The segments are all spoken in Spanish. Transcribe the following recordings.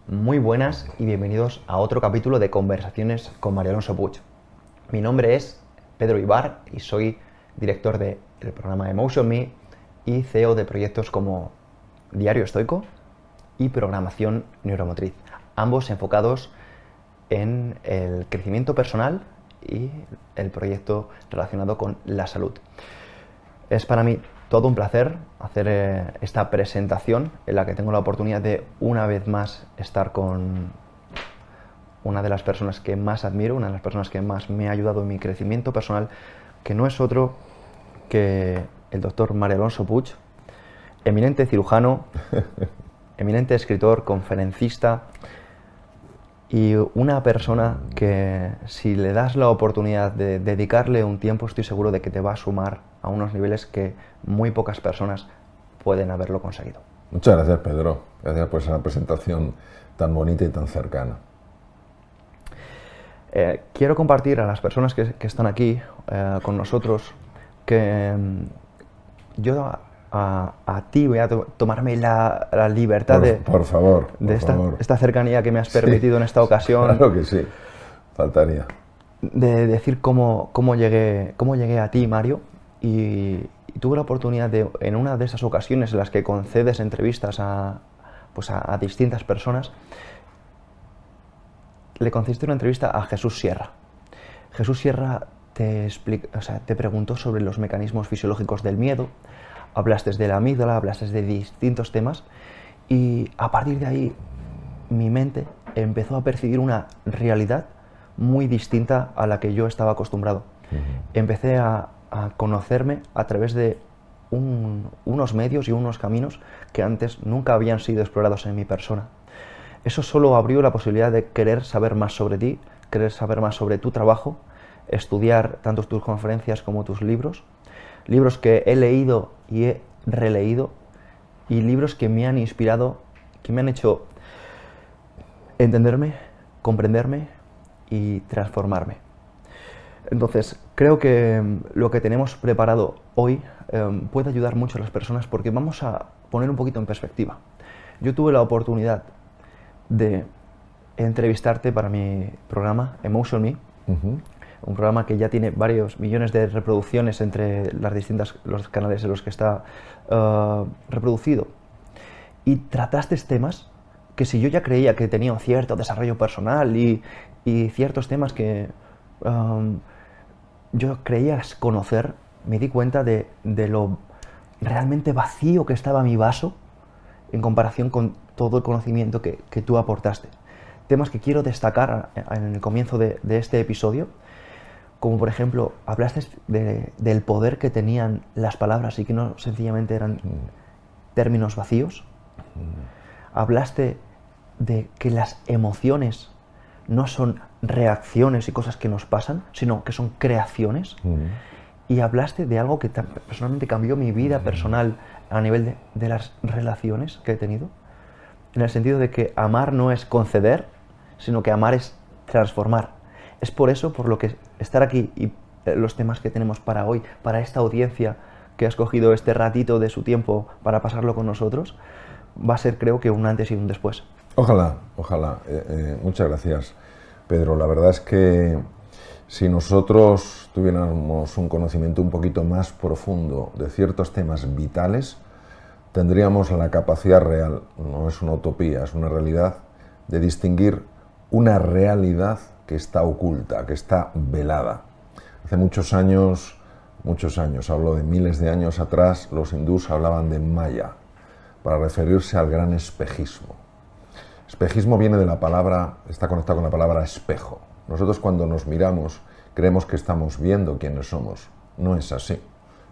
Muy buenas y bienvenidos a otro capítulo de Conversaciones con Mario Alonso Puig. Mi nombre es Pedro Ibar y soy director del programa Emotion Me y CEO de proyectos como Diario Estoico y Programación Neuromotriz, ambos enfocados en el crecimiento personal y el proyecto relacionado con la salud. Es para mí todo un placer hacer esta presentación en la que tengo la oportunidad de una vez más estar con una de las personas que más admiro, una de las personas que más me ha ayudado en mi crecimiento personal, que no es otro que el doctor Mario Alonso Puig, eminente cirujano, eminente escritor, conferencista y una persona que si le das la oportunidad de dedicarle un tiempo, estoy seguro de que te va a sumar a unos niveles que muy pocas personas pueden haberlo conseguido. Muchas gracias, Pedro. Gracias por esa presentación tan bonita y tan cercana. Quiero compartir a las personas que están aquí con nosotros que yo a ti voy a tomarme la libertad por favor, de esta cercanía que me has permitido en esta ocasión. Claro que sí, faltaría. De decir cómo llegué a ti, Mario, y tuve la oportunidad de, en una de esas ocasiones en las que concedes entrevistas a distintas personas, le concediste una entrevista a Jesús Sierra. Jesús Sierra te preguntó sobre los mecanismos fisiológicos del miedo, hablaste de la amígdala, hablaste de distintos temas y a partir de ahí mi mente empezó a percibir una realidad muy distinta a la que yo estaba acostumbrado. Empecé a conocerme a través de unos medios y unos caminos que antes nunca habían sido explorados en mi persona. Eso solo abrió la posibilidad de querer saber más sobre ti, querer saber más sobre tu trabajo, estudiar tanto tus conferencias como tus libros, libros que he leído y he releído y libros que me han inspirado, que me han hecho entenderme, comprenderme y transformarme. Entonces, creo que lo que tenemos preparado hoy puede ayudar mucho a las personas porque vamos a poner un poquito en perspectiva. Yo tuve la oportunidad de entrevistarte para mi programa Emotion Me, un programa que ya tiene varios millones de reproducciones entre los canales en los que está reproducido. Y trataste temas que si yo ya creía que tenía un cierto desarrollo personal y ciertos temas que yo creía conocer, me di cuenta de lo realmente vacío que estaba mi vaso en comparación con todo el conocimiento que tú aportaste. Temas que quiero destacar en el comienzo de este episodio, como por ejemplo, hablaste del poder que tenían las palabras y que no sencillamente eran términos vacíos. Hablaste de que las emociones no son reacciones y cosas que nos pasan, sino que son creaciones. Y hablaste de algo que personalmente cambió mi vida personal a nivel de las relaciones que he tenido, en el sentido de que amar no es conceder, sino que amar es transformar. Es por eso por lo que estar aquí y los temas que tenemos para hoy, para esta audiencia que ha escogido este ratito de su tiempo para pasarlo con nosotros, va a ser, creo que, un antes y un después. Ojalá, ojalá. Muchas gracias, Pedro. La verdad es que si nosotros tuviéramos un conocimiento un poquito más profundo de ciertos temas vitales, tendríamos la capacidad real, no es una utopía, es una realidad, de distinguir una realidad que está oculta, que está velada. Hace muchos años, hablo de miles de años atrás, los hindús hablaban de Maya, para referirse al gran espejismo. Espejismo viene de la palabra, está conectado con la palabra espejo. Nosotros cuando nos miramos creemos que estamos viendo quiénes somos. No es así.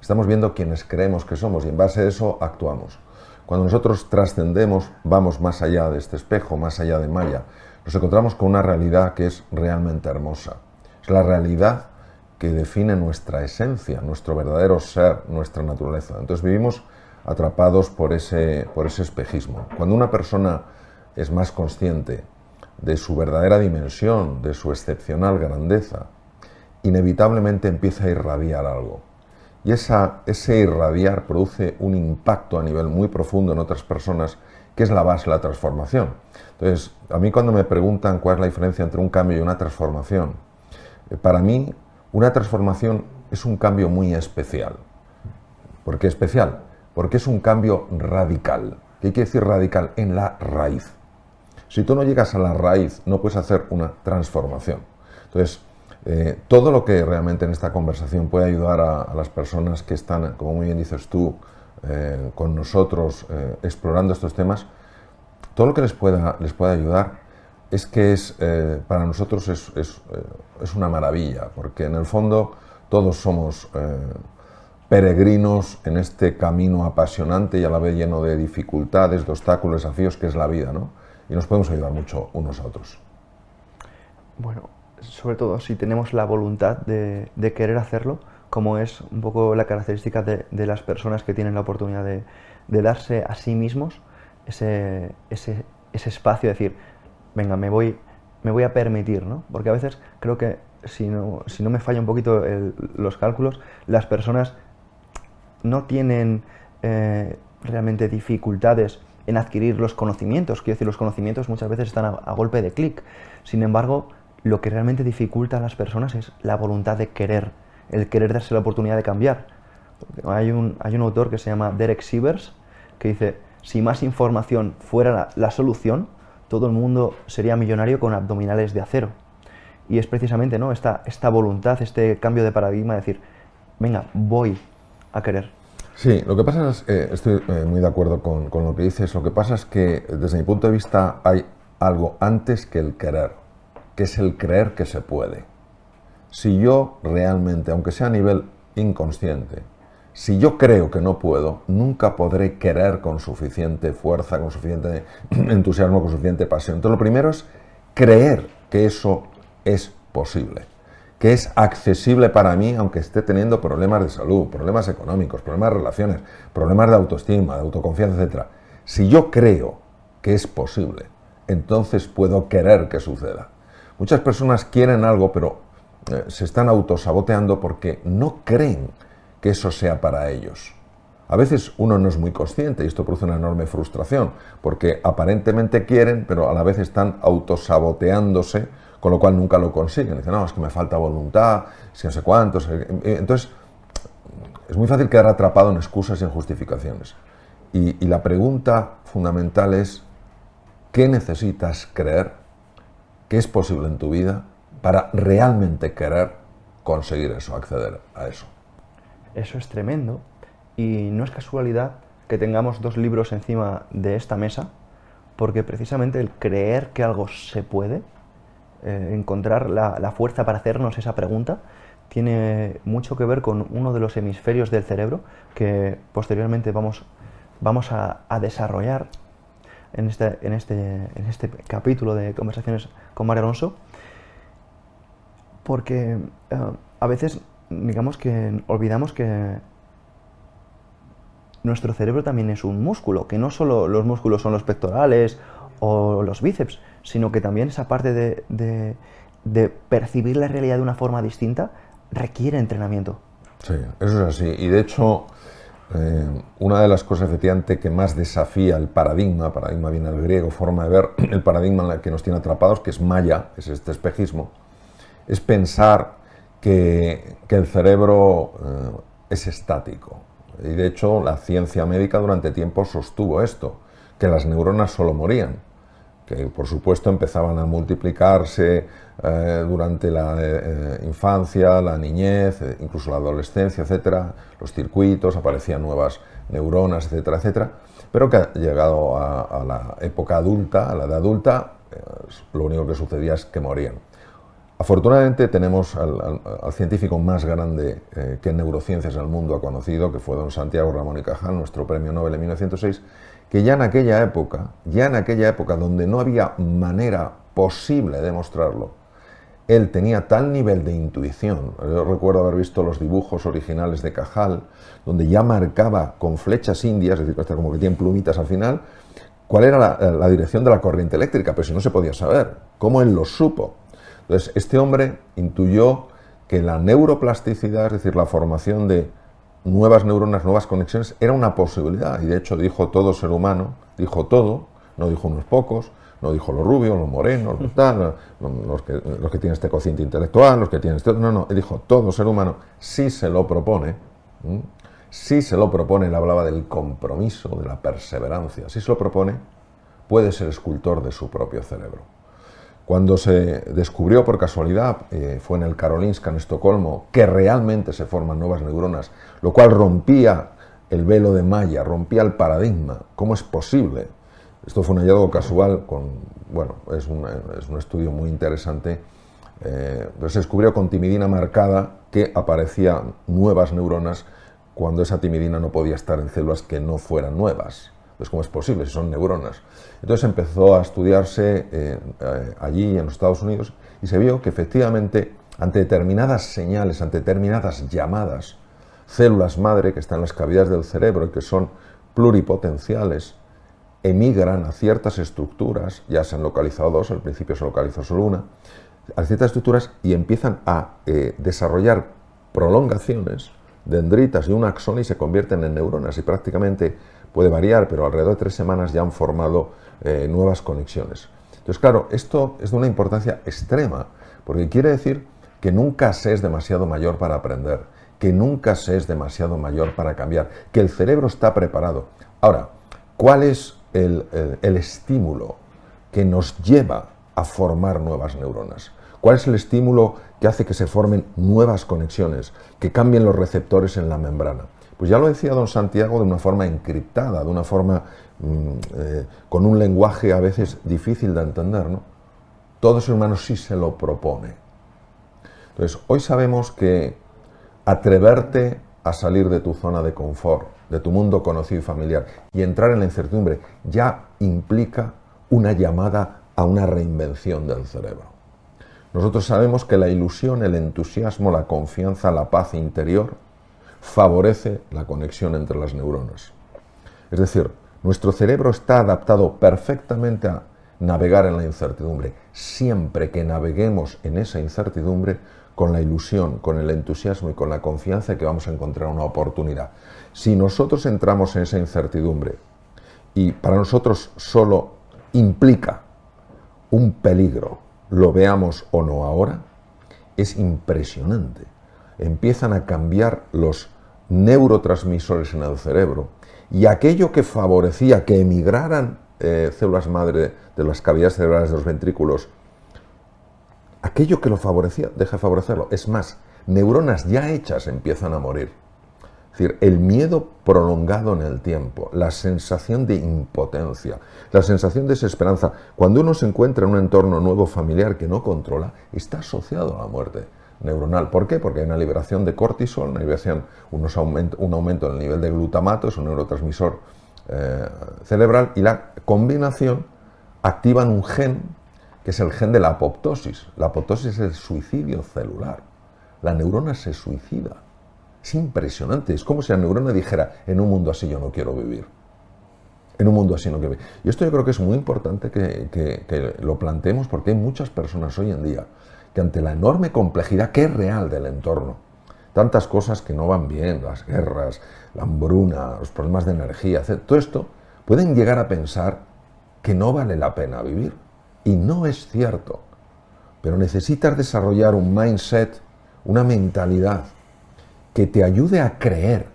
Estamos viendo quienes creemos que somos y en base a eso actuamos. Cuando nosotros trascendemos, vamos más allá de este espejo, más allá de Maya, nos encontramos con una realidad que es realmente hermosa. Es la realidad que define nuestra esencia, nuestro verdadero ser, nuestra naturaleza. Entonces vivimos atrapados por ese espejismo. Cuando una persona es más consciente de su verdadera dimensión, de su excepcional grandeza, inevitablemente empieza a irradiar algo. Y ese irradiar produce un impacto a nivel muy profundo en otras personas que es la base de la transformación. Entonces, a mí cuando me preguntan cuál es la diferencia entre un cambio y una transformación, para mí una transformación es un cambio muy especial. ¿Por qué especial? Porque es un cambio radical. ¿Qué quiere decir radical? En la raíz. Si tú no llegas a la raíz, no puedes hacer una transformación. Entonces, todo lo que realmente en esta conversación puede ayudar a las personas que están, como muy bien dices tú, con nosotros explorando estos temas, todo lo que les pueda ayudar es que para nosotros es una maravilla, porque en el fondo todos somos peregrinos en este camino apasionante y a la vez lleno de dificultades, de obstáculos, desafíos que es la vida, ¿no? Y nos podemos ayudar mucho unos a otros. Bueno, sobre todo si tenemos la voluntad de querer hacerlo, como es un poco la característica de las personas que tienen la oportunidad de darse a sí mismos ese espacio de decir, venga, me voy a permitir, ¿no? Porque a veces creo que si no me falla un poquito los cálculos, las personas no tienen realmente dificultades en adquirir los conocimientos. Quiero decir, los conocimientos muchas veces están a golpe de clic. Sin embargo, lo que realmente dificulta a las personas es la voluntad de querer, el querer darse la oportunidad de cambiar. Hay un autor que se llama Derek Sivers que dice, si más información fuera la solución, todo el mundo sería millonario con abdominales de acero. Y es precisamente, ¿no?, esta voluntad, este cambio de paradigma de decir, venga, voy a querer. Sí, lo que pasa es, estoy muy de acuerdo con lo que dices, lo que pasa es que desde mi punto de vista hay algo antes que el querer, que es el creer que se puede. Si yo realmente, aunque sea a nivel inconsciente, si yo creo que no puedo, nunca podré querer con suficiente fuerza, con suficiente entusiasmo, con suficiente pasión. Entonces lo primero es creer que eso es posible, que es accesible para mí, aunque esté teniendo problemas de salud, problemas económicos, problemas de relaciones, problemas de autoestima, de autoconfianza, etc. Si yo creo que es posible, entonces puedo querer que suceda. Muchas personas quieren algo, pero se están autosaboteando porque no creen que eso sea para ellos. A veces uno no es muy consciente y esto produce una enorme frustración, porque aparentemente quieren, pero a la vez están autosaboteándose, con lo cual nunca lo consiguen. Dicen, no, es que me falta voluntad, si no sé cuántos. Entonces, es muy fácil quedar atrapado en excusas y en justificaciones. Y la pregunta fundamental es, ¿qué necesitas creer que es posible en tu vida para realmente querer conseguir eso, acceder a eso? Eso es tremendo. Y no es casualidad que tengamos dos libros encima de esta mesa, porque precisamente el creer que algo se puede, encontrar la fuerza para hacernos esa pregunta, tiene mucho que ver con uno de los hemisferios del cerebro que posteriormente vamos a desarrollar en este capítulo de Conversaciones con Mario Alonso, porque a veces, digamos que olvidamos que nuestro cerebro también es un músculo, que no solo los músculos son los pectorales o los bíceps, sino que también esa parte de percibir la realidad de una forma distinta requiere entrenamiento. Sí, eso es así. Y de hecho, una de las cosas efectivamente que más desafía el paradigma viene del griego, forma de ver, el paradigma en el que nos tiene atrapados, que es Maya, es este espejismo, es pensar que el cerebro es estático. Y de hecho la ciencia médica durante tiempo sostuvo esto, que las neuronas solo morían, que por supuesto empezaban a multiplicarse durante la infancia, la niñez, incluso la adolescencia, etcétera, los circuitos, aparecían nuevas neuronas, etcétera, etcétera, pero que llegado a la época adulta, a la edad adulta, lo único que sucedía es que morían. Afortunadamente tenemos al científico más grande que en neurociencias el mundo ha conocido, que fue don Santiago Ramón y Cajal, nuestro premio Nobel en 1906, que ya en aquella época donde no había manera posible de demostrarlo, él tenía tal nivel de intuición. Yo recuerdo haber visto los dibujos originales de Cajal, donde ya marcaba con flechas indias, es decir, como que tienen plumitas al final, cuál era la dirección de la corriente eléctrica, pero si no se podía saber, ¿cómo él lo supo? Entonces, este hombre intuyó que la neuroplasticidad, es decir, la formación de nuevas neuronas, nuevas conexiones, era una posibilidad. Y de hecho dijo todo ser humano, dijo todo, no dijo unos pocos, no dijo los rubios, los morenos, los tal, los que tienen este cociente intelectual, los que tienen este... No, él dijo, todo ser humano, si se lo propone, si se lo propone, él hablaba del compromiso, de la perseverancia, si se lo propone, puede ser escultor de su propio cerebro. Cuando se descubrió por casualidad, fue en el Karolinska en Estocolmo, que realmente se forman nuevas neuronas, lo cual rompía el velo de malla, rompía el paradigma. ¿Cómo es posible? Esto fue un hallazgo casual, es un estudio muy interesante, pero se descubrió con timidina marcada que aparecían nuevas neuronas cuando esa timidina no podía estar en células que no fueran nuevas. Pues ¿cómo es posible si son neuronas? Entonces empezó a estudiarse allí en los Estados Unidos y se vio que efectivamente ante determinadas señales, ante determinadas llamadas, células madre que están en las cavidades del cerebro y que son pluripotenciales, emigran a ciertas estructuras, ya se han localizado dos, al principio se localizó solo una, a ciertas estructuras y empiezan a desarrollar prolongaciones, dendritas y un axón y se convierten en neuronas y prácticamente puede variar, pero alrededor de 3 semanas ya han formado nuevas conexiones. Entonces, claro, esto es de una importancia extrema, porque quiere decir que nunca se es demasiado mayor para aprender, que nunca se es demasiado mayor para cambiar, que el cerebro está preparado. Ahora, ¿cuál es el estímulo que nos lleva a formar nuevas neuronas? ¿Cuál es el estímulo que hace que se formen nuevas conexiones, que cambien los receptores en la membrana? Pues ya lo decía don Santiago de una forma encriptada, de una forma con un lenguaje a veces difícil de entender, ¿no? Todo ser humano sí se lo propone. Entonces, hoy sabemos que atreverte a salir de tu zona de confort, de tu mundo conocido y familiar, y entrar en la incertidumbre, ya implica una llamada a una reinvención del cerebro. Nosotros sabemos que la ilusión, el entusiasmo, la confianza, la paz interior favorece la conexión entre las neuronas. Es decir, nuestro cerebro está adaptado perfectamente a navegar en la incertidumbre, siempre que naveguemos en esa incertidumbre con la ilusión, con el entusiasmo y con la confianza de que vamos a encontrar una oportunidad. Si nosotros entramos en esa incertidumbre y para nosotros solo implica un peligro, lo veamos o no ahora, es impresionante. Empiezan a cambiar los neurotransmisores en el cerebro y aquello que favorecía que emigraran células madre de las cavidades cerebrales de los ventrículos, aquello que lo favorecía deja de favorecerlo. Es más, neuronas ya hechas empiezan a morir. Es decir, el miedo prolongado en el tiempo, la sensación de impotencia, la sensación de desesperanza, cuando uno se encuentra en un entorno nuevo familiar que no controla, está asociado a la muerte neuronal. ¿Por qué? Porque hay una liberación de cortisol, una liberación, un aumento en el nivel de glutamato, es un neurotransmisor cerebral, y la combinación activan un gen que es el gen de la apoptosis. La apoptosis es el suicidio celular. La neurona se suicida. Es impresionante. Es como si la neurona dijera, en un mundo así yo no quiero vivir. En un mundo así no quiero vivir. Y esto yo creo que es muy importante que lo planteemos, porque hay muchas personas hoy en día que ante la enorme complejidad que es real del entorno, tantas cosas que no van bien, las guerras, la hambruna, los problemas de energía, etc., todo esto, pueden llegar a pensar que no vale la pena vivir. Y no es cierto. Pero necesitas desarrollar un mindset, una mentalidad que te ayude a creer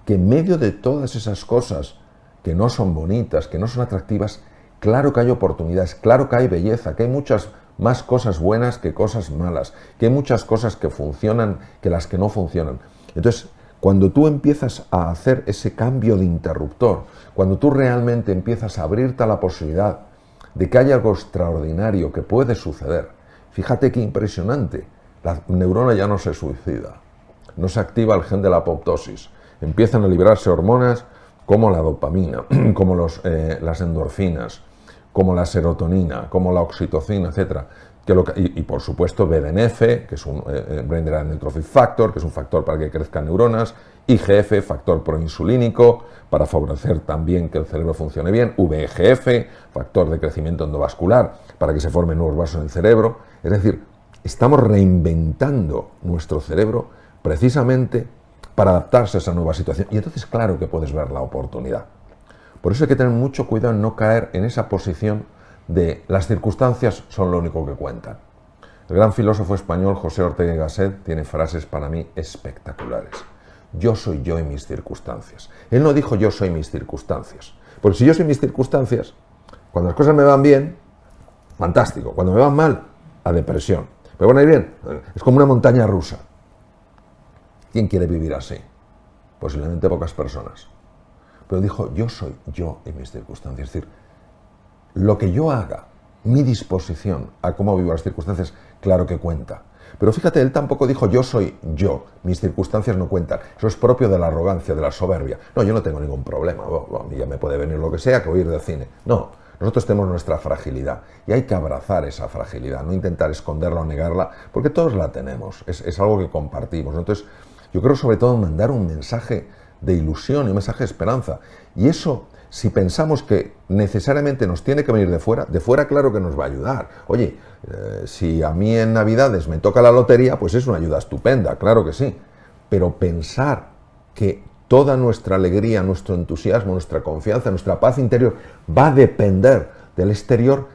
que en medio de todas esas cosas que no son bonitas, que no son atractivas, claro que hay oportunidades, claro que hay belleza, que hay muchas más cosas buenas que cosas malas, que hay muchas cosas que funcionan que las que no funcionan. Entonces, cuando tú empiezas a hacer ese cambio de interruptor, cuando tú realmente empiezas a abrirte a la posibilidad de que haya algo extraordinario que puede suceder, fíjate qué impresionante, la neurona ya no se suicida, no se activa el gen de la apoptosis, empiezan a liberarse hormonas como la dopamina, como las endorfinas, como la serotonina, como la oxitocina, etc. Y por supuesto BDNF, que es un Brain Derived Neurotrophic Factor, que es un factor para que crezcan neuronas, IGF, factor proinsulínico, para favorecer también que el cerebro funcione bien, VEGF, factor de crecimiento endovascular, para que se formen nuevos vasos en el cerebro. Es decir, estamos reinventando nuestro cerebro precisamente para adaptarse a esa nueva situación. Y entonces claro que puedes ver la oportunidad. Por eso hay que tener mucho cuidado en no caer en esa posición de las circunstancias son lo único que cuentan. El gran filósofo español José Ortega y Gasset tiene frases para mí espectaculares. Yo soy yo y mis circunstancias. Él no dijo yo soy mis circunstancias. Porque si yo soy mis circunstancias, cuando las cosas me van bien, fantástico. Cuando me van mal, a depresión. Pero van a ir bien, es como una montaña rusa. ¿Quién quiere vivir así? Posiblemente pocas personas. Pero dijo, yo soy yo y mis circunstancias. Es decir, lo que yo haga, mi disposición a cómo vivo las circunstancias, claro que cuenta. Pero fíjate, él tampoco dijo yo soy yo, mis circunstancias no cuentan. Eso es propio de la arrogancia, de la soberbia. No, yo no tengo ningún problema, a mí ya me puede venir lo que sea, que voy a ir de cine. No, nosotros tenemos nuestra fragilidad y hay que abrazar esa fragilidad, no intentar esconderla o negarla, porque todos la tenemos, es algo que compartimos, ¿no? Entonces, yo creo sobre todo mandar un mensaje de ilusión y un mensaje de esperanza. Y eso, si pensamos que necesariamente nos tiene que venir de fuera claro que nos va a ayudar. Oye, si a mí en Navidades me toca la lotería, pues es una ayuda estupenda, claro que sí. Pero pensar que toda nuestra alegría, nuestro entusiasmo, nuestra confianza, nuestra paz interior va a depender del exterior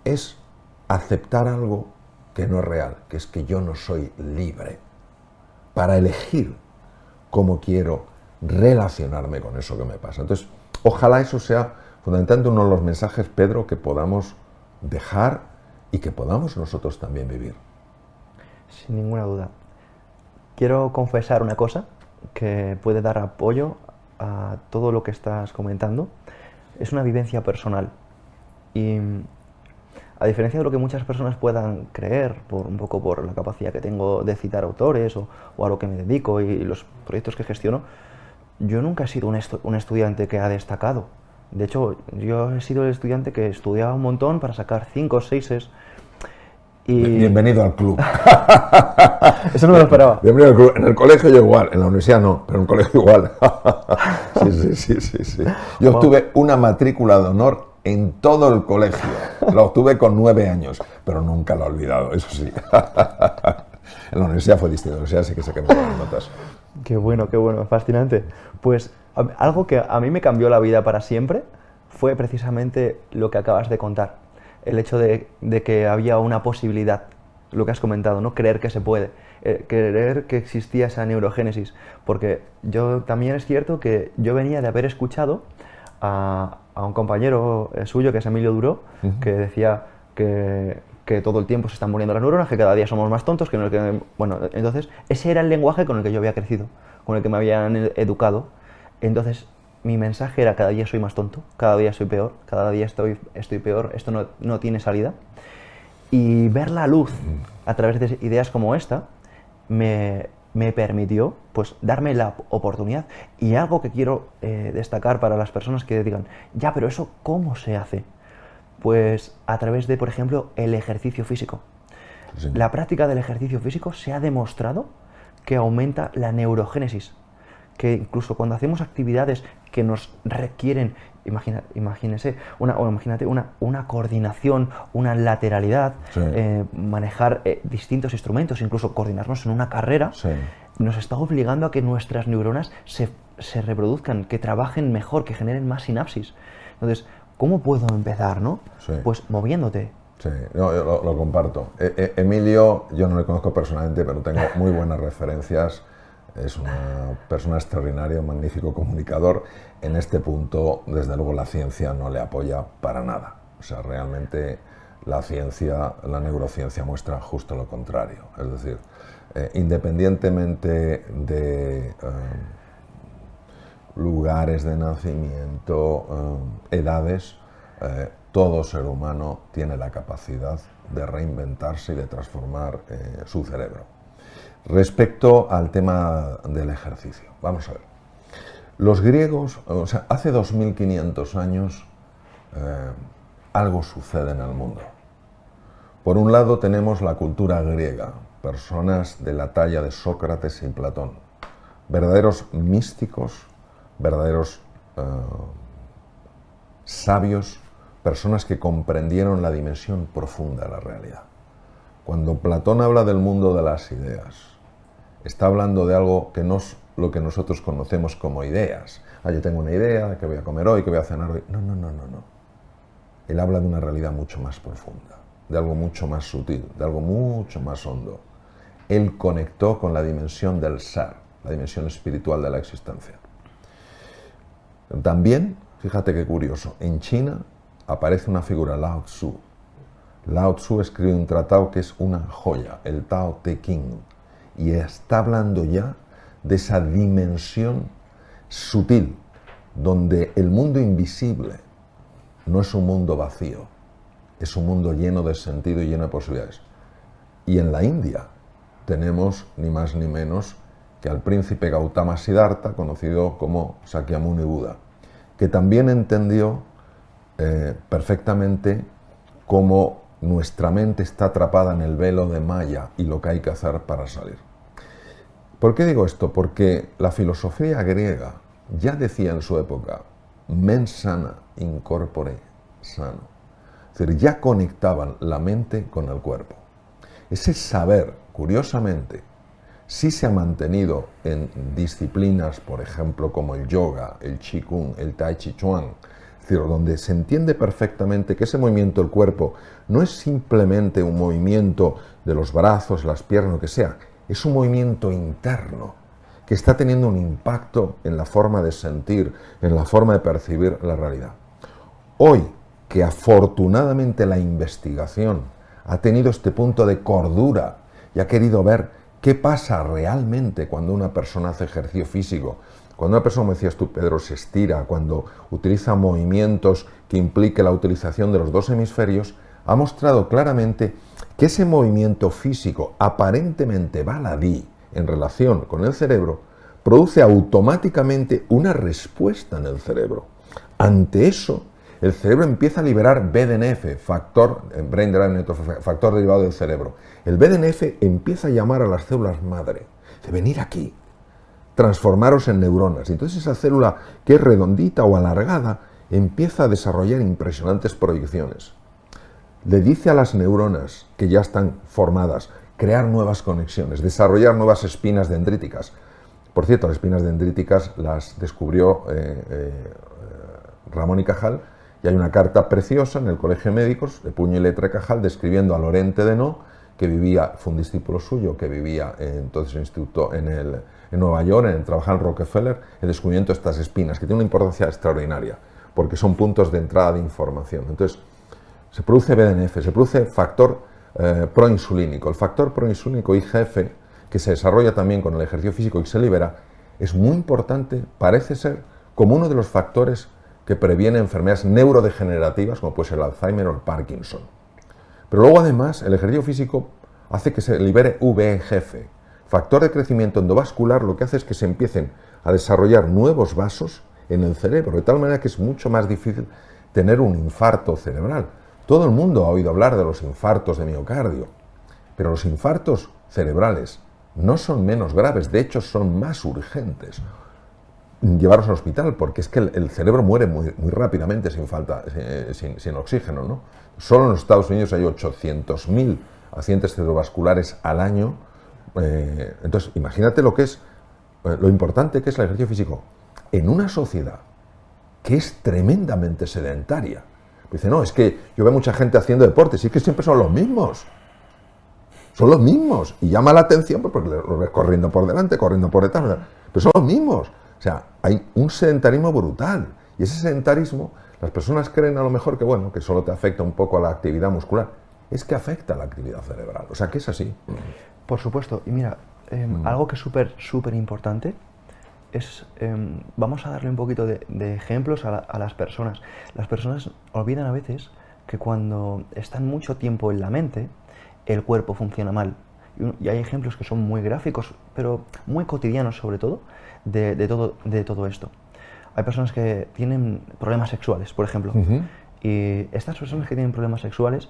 es aceptar algo que no es real, que es que yo no soy libre para elegir cómo quiero relacionarme con eso que me pasa. Entonces, ojalá eso sea fundamentalmente uno de los mensajes, Pedro, que podamos dejar y que podamos nosotros también vivir. Sin ninguna duda. Quiero confesar una cosa que puede dar apoyo a todo lo que estás comentando. Es una vivencia personal. Y a diferencia de lo que muchas personas puedan creer, un poco por la capacidad que tengo de citar autores o a lo que me dedico y los proyectos que gestiono, yo nunca he sido un estudiante que ha destacado. De hecho, yo he sido el estudiante que estudiaba un montón para sacar 5 o 6 y... Bienvenido al club. Eso no me lo esperaba. Bienvenido al club. En el colegio yo igual, en la universidad no, pero en el colegio igual. Sí. Yo obtuve una matrícula de honor en todo el colegio. Lo obtuve con 9 años, pero nunca lo he olvidado, eso sí. En la universidad fue distinto, en la universidad sí que saqué buenas notas. Qué bueno, fascinante. Pues algo que a mí me cambió la vida para siempre fue precisamente lo que acabas de contar. El hecho de que había una posibilidad, lo que has comentado, ¿no? Creer que se puede, creer que existía esa neurogénesis. Porque yo también es cierto que yo venía de haber escuchado a un compañero suyo, que es Emilio Duro, que decía que todo el tiempo se están muriendo las neuronas, que cada día somos más tontos, bueno, entonces ese era el lenguaje con el que yo había crecido, con el que me habían educado. Entonces mi mensaje era cada día soy más tonto, cada día soy peor, cada día estoy peor, esto no tiene salida. Y ver la luz a través de ideas como esta me permitió pues darme la oportunidad. Y algo que quiero destacar para las personas que digan, ya, pero eso ¿cómo se hace? Pues a través de, por ejemplo, el ejercicio físico. Sí. La práctica del ejercicio físico se ha demostrado que aumenta la neurogénesis, que incluso cuando hacemos actividades que nos requieren, imagínate una coordinación, una lateralidad, sí. Manejar distintos instrumentos, incluso coordinarnos en una carrera, sí. Nos está obligando a que nuestras neuronas se reproduzcan, que trabajen mejor, que generen más sinapsis. Entonces, ¿cómo puedo empezar, no? Sí. Pues moviéndote. Sí, no, yo lo comparto. Emilio, yo no le conozco personalmente, pero tengo muy buenas referencias. Es una persona extraordinaria, un magnífico comunicador. En este punto, desde luego, la ciencia no le apoya para nada. O sea, realmente la ciencia, la neurociencia muestra justo lo contrario. Es decir, independientemente de lugares de nacimiento, edades, todo ser humano tiene la capacidad de reinventarse y de transformar su cerebro. Respecto al tema del ejercicio, vamos a ver. Los griegos, o sea, hace 2500 años algo sucede en el mundo. Por un lado tenemos la cultura griega, personas de la talla de Sócrates y Platón, verdaderos místicos, verdaderos sabios, personas que comprendieron la dimensión profunda de la realidad. Cuando Platón habla del mundo de las ideas, está hablando de algo que no es lo que nosotros conocemos como ideas. Yo tengo una idea de qué voy a comer hoy, qué voy a cenar hoy. No. Él habla de una realidad mucho más profunda, de algo mucho más sutil, de algo mucho más hondo. Él conectó con la dimensión del ser, la dimensión espiritual de la existencia. También, fíjate qué curioso, en China aparece una figura, Lao Tzu. Lao Tzu escribe un tratado que es una joya, el Tao Te Ching, y está hablando ya de esa dimensión sutil, donde el mundo invisible no es un mundo vacío, es un mundo lleno de sentido y lleno de posibilidades. Y en la India tenemos ni más ni menos que al príncipe Gautama Siddhartha, conocido como Sakyamuni Buda, que también entendió perfectamente cómo nuestra mente está atrapada en el velo de Maya y lo que hay que hacer para salir. ¿Por qué digo esto? Porque la filosofía griega ya decía en su época, mens sana in corpore sano. Es decir, ya conectaban la mente con el cuerpo. Ese saber, curiosamente, sí se ha mantenido en disciplinas, por ejemplo, como el yoga, el qigong, el tai chi chuan, es decir, donde se entiende perfectamente que ese movimiento del cuerpo no es simplemente un movimiento de los brazos, las piernas, lo que sea, es un movimiento interno que está teniendo un impacto en la forma de sentir, en la forma de percibir la realidad. Hoy, que afortunadamente la investigación ha tenido este punto de cordura y ha querido ver qué pasa realmente cuando una persona hace ejercicio físico, cuando una persona, como decías tú, Pedro, se estira, cuando utiliza movimientos que implique la utilización de los dos hemisferios, ha mostrado claramente que ese movimiento físico aparentemente baladí en relación con el cerebro produce automáticamente una respuesta en el cerebro. Ante eso, el cerebro empieza a liberar BDNF, factor derivado del cerebro. El BDNF empieza a llamar a las células madre, de venir aquí, transformaros en neuronas. Entonces esa célula que es redondita o alargada empieza a desarrollar impresionantes proyecciones. Le dice a las neuronas que ya están formadas crear nuevas conexiones, desarrollar nuevas espinas dendríticas. Por cierto, las espinas dendríticas las descubrió Ramón y Cajal, y hay una carta preciosa en el Colegio de Médicos, de puño y letra de Cajal, describiendo a Lorente Denot, que vivía, fue un discípulo suyo, que vivía entonces en el instituto en Nueva York, trabajaba en Rockefeller, el descubrimiento de estas espinas, que tiene una importancia extraordinaria, porque son puntos de entrada de información. Entonces, se produce BDNF, se produce factor proinsulínico. El factor proinsulínico IGF, que se desarrolla también con el ejercicio físico y se libera, es muy importante, parece ser, como uno de los factores que previene enfermedades neurodegenerativas, como puede ser el Alzheimer o el Parkinson. Pero luego, además, el ejercicio físico hace que se libere VEGF, factor de crecimiento endovascular. Lo que hace es que se empiecen a desarrollar nuevos vasos en el cerebro, de tal manera que es mucho más difícil tener un infarto cerebral. Todo el mundo ha oído hablar de los infartos de miocardio, pero los infartos cerebrales no son menos graves, de hecho son más urgentes llevarlos al hospital, porque es que el cerebro muere muy rápidamente sin oxígeno, ¿no? Solo en los Estados Unidos hay 800.000 accidentes cerebrovasculares al año. Entonces, imagínate lo importante que es el ejercicio físico en una sociedad que es tremendamente sedentaria. Dice, no, es que yo veo mucha gente haciendo deportes, y es que siempre son los mismos. Son los mismos. Y llama la atención porque los ves corriendo por delante, corriendo por detrás, pero son los mismos. O sea, hay un sedentarismo brutal. Y ese sedentarismo, las personas creen a lo mejor que, bueno, que solo te afecta un poco a la actividad muscular. Es que afecta a la actividad cerebral. O sea, que es así. Por supuesto. Y mira, algo que es súper importante es, vamos a darle un poquito de ejemplos a las personas. Las personas olvidan a veces que cuando están mucho tiempo en la mente, el cuerpo funciona mal. Y hay ejemplos que son muy gráficos, pero muy cotidianos sobre todo, de todo esto. Hay personas que tienen problemas sexuales, por ejemplo, y estas personas que tienen problemas sexuales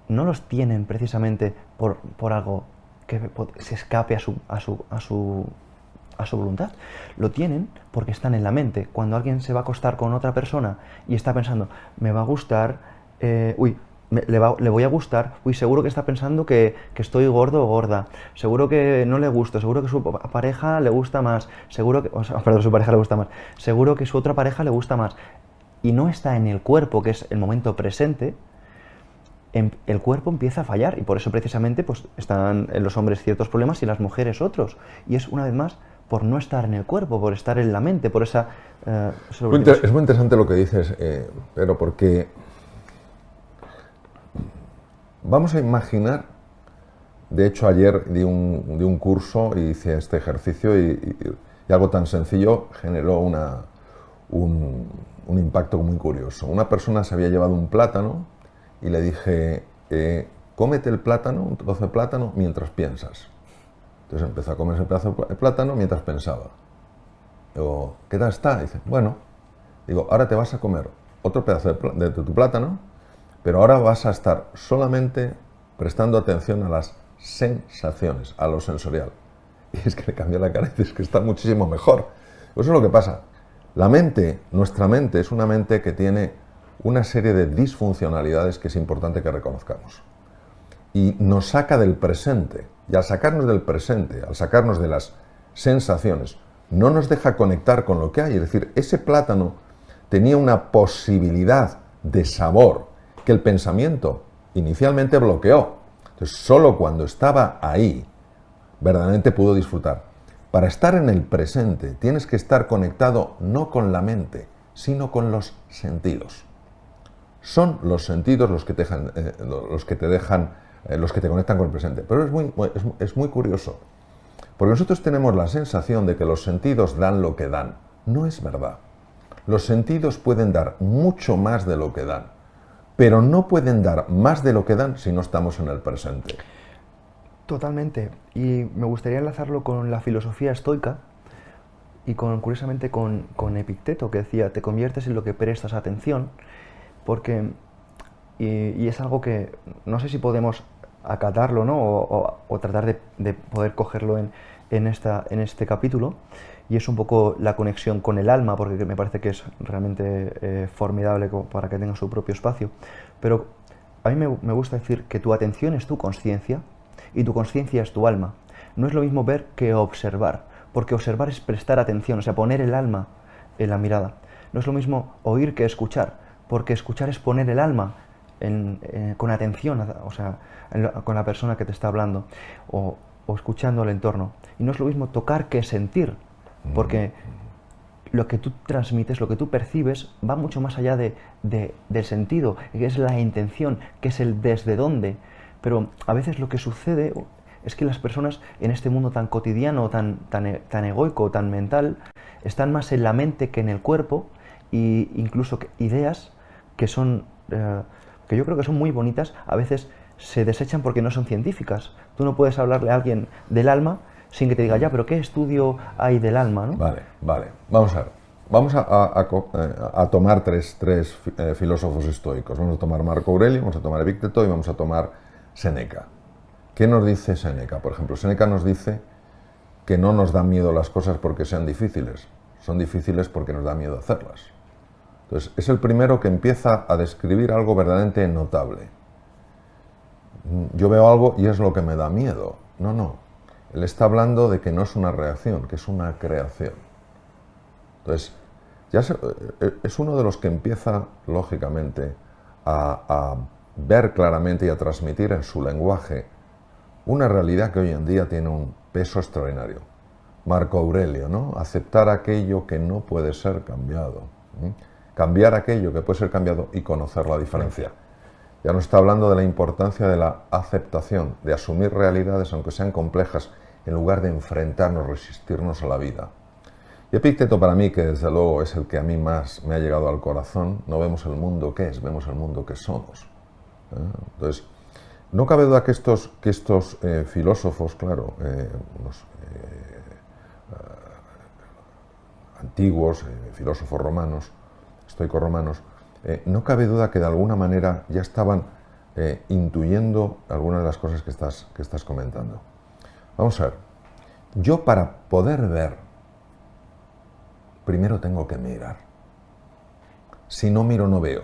no los tienen precisamente por algo que se escape a su voluntad. Lo tienen porque están en la mente. Cuando alguien se va a acostar con otra persona y está pensando, me va a gustar, le voy a gustar. Uy, seguro que está pensando que estoy gordo o gorda. Seguro que no le gusto. Seguro que su pareja le gusta más. Seguro que, o sea, perdón, su pareja le gusta más. Seguro que su otra pareja le gusta más. Y no está en el cuerpo, que es el momento presente. El cuerpo empieza a fallar, y por eso precisamente pues, están en los hombres ciertos problemas y en las mujeres otros. Y es una vez más por no estar en el cuerpo, por estar en la mente, por esa... Es muy interesante lo que dices, pero porque vamos a imaginar, de hecho ayer di un curso y hice este ejercicio y algo tan sencillo generó un impacto muy curioso. Una persona se había llevado un plátano y le dije, cómete el plátano, un trozo de plátano, mientras piensas. Entonces empezó a comerse el pedazo de plátano mientras pensaba. Digo, ¿qué tal está? Dice, bueno. Digo, ahora te vas a comer otro pedazo de tu plátano, pero ahora vas a estar solamente prestando atención a las sensaciones, a lo sensorial. Y es que le cambió la cara y dice, es que está muchísimo mejor. Eso es lo que pasa. La mente, nuestra mente, es una mente que tiene una serie de disfuncionalidades que es importante que reconozcamos. Y nos saca del presente. Y al sacarnos del presente, al sacarnos de las sensaciones, no nos deja conectar con lo que hay. Es decir, ese plátano tenía una posibilidad de sabor que el pensamiento inicialmente bloqueó. Entonces, solo cuando estaba ahí, verdaderamente pudo disfrutar. Para estar en el presente, tienes que estar conectado no con la mente, sino con los sentidos. Son los sentidos los que te conectan con el presente. Pero es muy curioso, porque nosotros tenemos la sensación de que los sentidos dan lo que dan. No es verdad. Los sentidos pueden dar mucho más de lo que dan, pero no pueden dar más de lo que dan si no estamos en el presente. Totalmente. Y me gustaría enlazarlo con la filosofía estoica y curiosamente con Epicteto, que decía, te conviertes en lo que prestas atención, porque, y es algo que no sé si podemos acatarlo, ¿no? o tratar de poder cogerlo en este capítulo, y es un poco la conexión con el alma, porque me parece que es realmente formidable para que tenga su propio espacio. Pero a mí me gusta decir que tu atención es tu consciencia y tu consciencia es tu alma. No es lo mismo ver que observar, porque observar es prestar atención, o sea, poner el alma en la mirada. No es lo mismo oír que escuchar, porque escuchar es poner el alma con atención, o sea, con la persona que te está hablando, o escuchando el entorno. Y no es lo mismo tocar que sentir, porque lo que tú transmites, lo que tú percibes, va mucho más allá del sentido, que es la intención, que es el desde dónde. Pero a veces lo que sucede es que las personas en este mundo tan cotidiano, tan egoico, tan mental, están más en la mente que en el cuerpo, e incluso ideas que son, que yo creo que son muy bonitas, a veces se desechan porque no son científicas. Tú no puedes hablarle a alguien del alma sin que te diga, ya, pero ¿qué estudio hay del alma, ¿no? Vale. Vamos a ver. Vamos a tomar tres filósofos estoicos. Vamos a tomar Marco Aurelio, vamos a tomar Epicteto y vamos a tomar Séneca. ¿Qué nos dice Séneca? Por ejemplo, Séneca nos dice que no nos dan miedo las cosas porque sean difíciles. Son difíciles porque nos da miedo hacerlas. Entonces, es el primero que empieza a describir algo verdaderamente notable. Yo veo algo y es lo que me da miedo. No. Él está hablando de que no es una reacción, que es una creación. Entonces, es uno de los que empieza, lógicamente, a ver claramente y a transmitir en su lenguaje una realidad que hoy en día tiene un peso extraordinario. Marco Aurelio, ¿no? Aceptar aquello que no puede ser cambiado. Cambiar aquello que puede ser cambiado y conocer la diferencia. Ya nos está hablando de la importancia de la aceptación, de asumir realidades, aunque sean complejas, en lugar de enfrentarnos, resistirnos a la vida. Y Epicteto, para mí, que desde luego es el que a mí más me ha llegado al corazón, no vemos el mundo que es, vemos el mundo que somos. Entonces, no cabe duda que estos filósofos, claro, los antiguos filósofos romanos, estoicos romanos, no cabe duda que de alguna manera ya estaban intuyendo algunas de las cosas que estás comentando. Vamos a ver, yo para poder ver, primero tengo que mirar. Si no miro, no veo.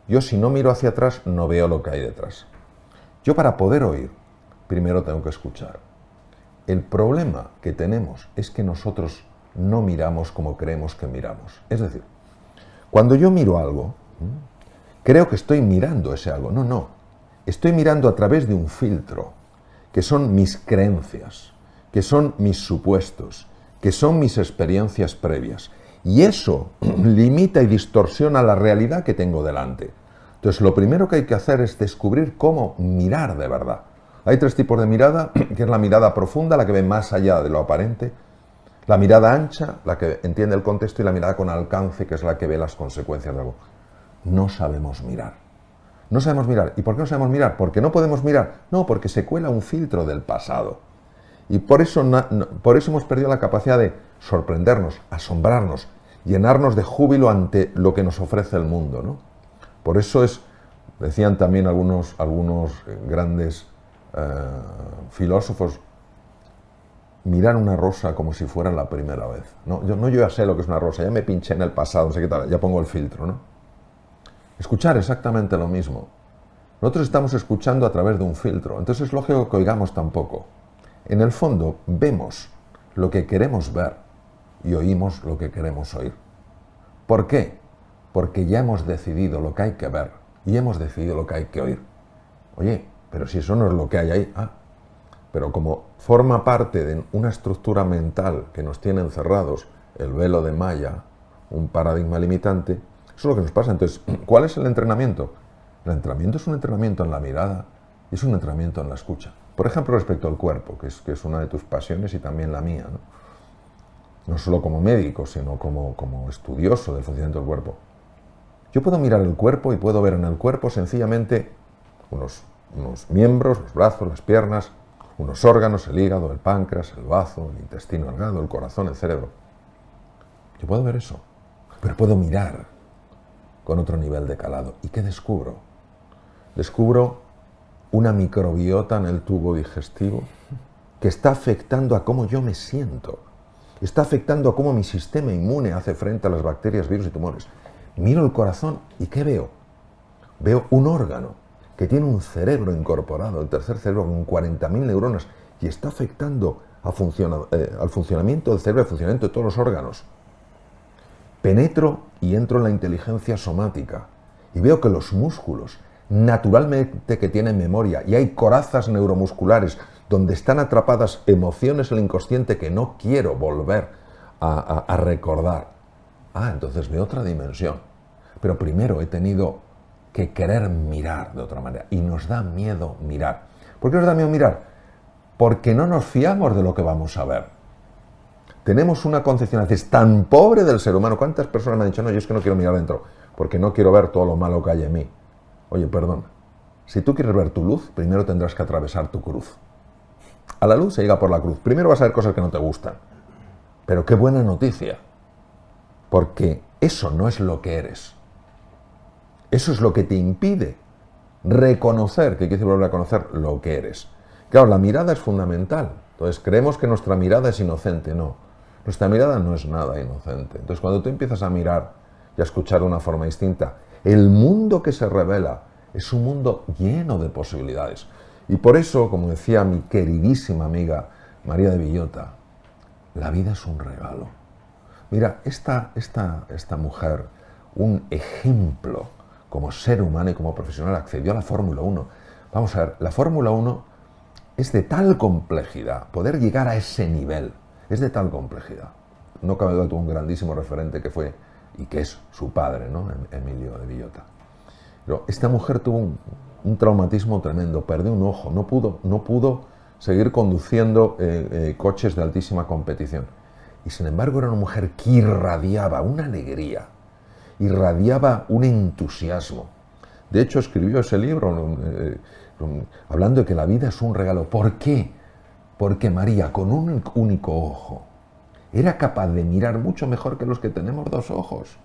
Yo si no miro hacia atrás no veo lo que hay detrás. Yo para poder oír, primero tengo que escuchar. El problema que tenemos es que nosotros no miramos como creemos que miramos. Es decir, cuando yo miro algo, creo que estoy mirando ese algo. No, no. Estoy mirando a través de un filtro, que son mis creencias, que son mis supuestos, que son mis experiencias previas. Y eso limita y distorsiona la realidad que tengo delante. Entonces, lo primero que hay que hacer es descubrir cómo mirar de verdad. Hay 3 tipos de mirada, que es la mirada profunda, la que ve más allá de lo aparente, la mirada ancha, la que entiende el contexto, y la mirada con alcance, que es la que ve las consecuencias de algo. No sabemos mirar. No sabemos mirar. ¿Y por qué no sabemos mirar? ¿Porque no podemos mirar? No, porque se cuela un filtro del pasado. Y por eso hemos perdido la capacidad de sorprendernos, asombrarnos, llenarnos de júbilo ante lo que nos ofrece el mundo, ¿no? Por eso decían también algunos grandes filósofos, mirar una rosa como si fuera la primera vez. Yo ya sé lo que es una rosa, ya me pinché en el pasado, no sé qué tal, ya pongo el filtro, ¿no? Escuchar exactamente lo mismo. Nosotros estamos escuchando a través de un filtro, entonces es lógico que oigamos tampoco. En el fondo, vemos lo que queremos ver y oímos lo que queremos oír. ¿Por qué? Porque ya hemos decidido lo que hay que ver y hemos decidido lo que hay que oír. Oye, pero si eso no es lo que hay ahí, pero como forma parte de una estructura mental que nos tiene encerrados, el velo de Maya, un paradigma limitante, eso es lo que nos pasa. Entonces, ¿cuál es el entrenamiento? El entrenamiento es un entrenamiento en la mirada y es un entrenamiento en la escucha. Por ejemplo, respecto al cuerpo, que es una de tus pasiones y también la mía, ¿no? No solo como médico, sino como estudioso del funcionamiento del cuerpo. Yo puedo mirar el cuerpo y puedo ver en el cuerpo sencillamente unos miembros, los brazos, las piernas, unos órganos, el hígado, el páncreas, el bazo, el intestino delgado, el corazón, el cerebro. Yo puedo ver eso, pero puedo mirar con otro nivel de calado. ¿Y qué descubro? Descubro una microbiota en el tubo digestivo que está afectando a cómo yo me siento. Está afectando a cómo mi sistema inmune hace frente a las bacterias, virus y tumores. Miro el corazón y ¿qué veo? Veo un órgano que tiene un cerebro incorporado, el tercer cerebro con 40.000 neuronas, y está afectando al funcionamiento del cerebro, al funcionamiento de todos los órganos. Penetro y entro en la inteligencia somática y veo que los músculos, naturalmente que tienen memoria, y hay corazas neuromusculares donde están atrapadas emociones en el inconsciente que no quiero volver a recordar. Entonces veo otra dimensión. Pero primero he tenido que querer mirar de otra manera. Y nos da miedo mirar. ¿Por qué nos da miedo mirar? Porque no nos fiamos de lo que vamos a ver. Tenemos una concepción a veces tan pobre del ser humano. ¿Cuántas personas me han dicho, no, yo es que no quiero mirar dentro, porque no quiero ver todo lo malo que hay en mí? Oye, perdón. Si tú quieres ver tu luz, primero tendrás que atravesar tu cruz. A la luz se llega por la cruz. Primero vas a ver cosas que no te gustan. Pero qué buena noticia. Porque eso no es lo que eres. Eso es lo que te impide reconocer, que quiere decir volver a conocer lo que eres. Claro, la mirada es fundamental. Entonces creemos que nuestra mirada es inocente. No, nuestra mirada no es nada inocente. Entonces cuando tú empiezas a mirar y a escuchar de una forma distinta, el mundo que se revela es un mundo lleno de posibilidades. Y por eso, como decía mi queridísima amiga María de Villota, la vida es un regalo. Mira, esta mujer, un ejemplo como ser humano y como profesional, accedió a la Fórmula 1. Vamos a ver, la Fórmula 1 es de tal complejidad, poder llegar a ese nivel, es de tal complejidad. No cabe duda, tuvo un grandísimo referente que fue, y que es su padre, ¿no? Emilio de Villota. Pero esta mujer tuvo un traumatismo tremendo, perdió un ojo, no pudo seguir conduciendo coches de altísima competición. Y sin embargo era una mujer que irradiaba una alegría, irradiaba un entusiasmo. De hecho escribió ese libro hablando de que la vida es un regalo. ¿Por qué? Porque María, con un único ojo, era capaz de mirar mucho mejor que los que tenemos 2 ojos.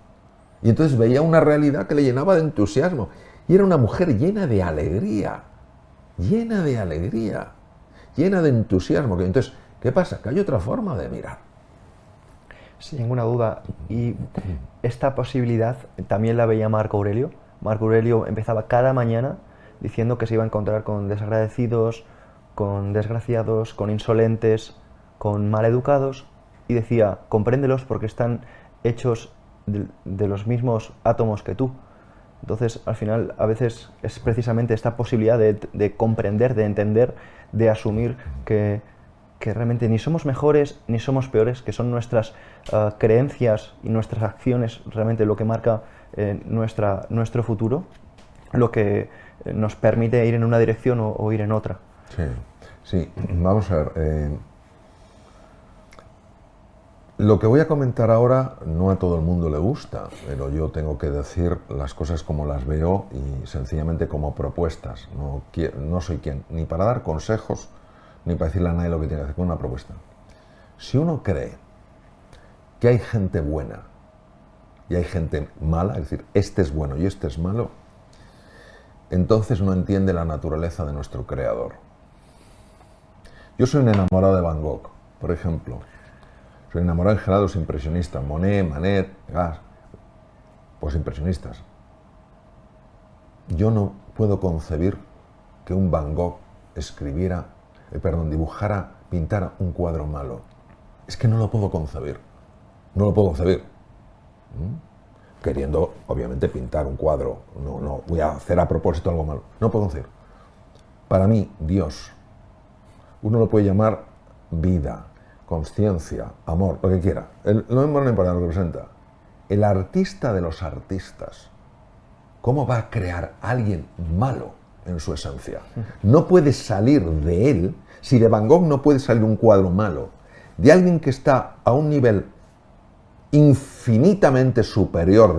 Y entonces veía una realidad que le llenaba de entusiasmo. Y era una mujer llena de alegría, llena de entusiasmo. Entonces, ¿qué pasa? Que hay otra forma de mirar. Sin ninguna duda. Y esta posibilidad también la veía Marco Aurelio. Marco Aurelio empezaba cada mañana diciendo que se iba a encontrar con desagradecidos, con desgraciados, con insolentes, con maleducados, y decía, compréndelos porque están hechos de los mismos átomos que tú. Entonces, al final, a veces es precisamente esta posibilidad de comprender, de entender, de asumir que realmente ni somos mejores ni somos peores, que son nuestras creencias y nuestras acciones realmente lo que marca nuestro futuro, lo que nos permite ir en una dirección o ir en otra. Sí, sí. Vamos a ver. Lo que voy a comentar ahora no a todo el mundo le gusta, pero yo tengo que decir las cosas como las veo y sencillamente como propuestas. No soy quien ni para dar consejos ni para decirle a nadie lo que tiene que hacer con una propuesta. Si uno cree que hay gente buena y hay gente mala, es decir, este es bueno y este es malo, entonces no entiende la naturaleza de nuestro creador. Yo soy un enamorado de Van Gogh, por ejemplo. Soy enamorado en general de los impresionistas, Monet, Manet, Degas, pues impresionistas. Yo no puedo concebir que un Van Gogh dibujara, pintara un cuadro malo. Es que no lo puedo concebir. No lo puedo concebir. Queriendo, obviamente, pintar un cuadro. No voy a hacer a propósito algo malo. No puedo concebir. Para mí, Dios, uno lo puede llamar vida, consciencia, amor, lo que quiera. No me importa lo que representa. El artista de los artistas, ¿cómo va a crear a alguien malo en su esencia? No puede salir de él, si de Van Gogh no puede salir un cuadro malo, de alguien que está a un nivel infinitamente superior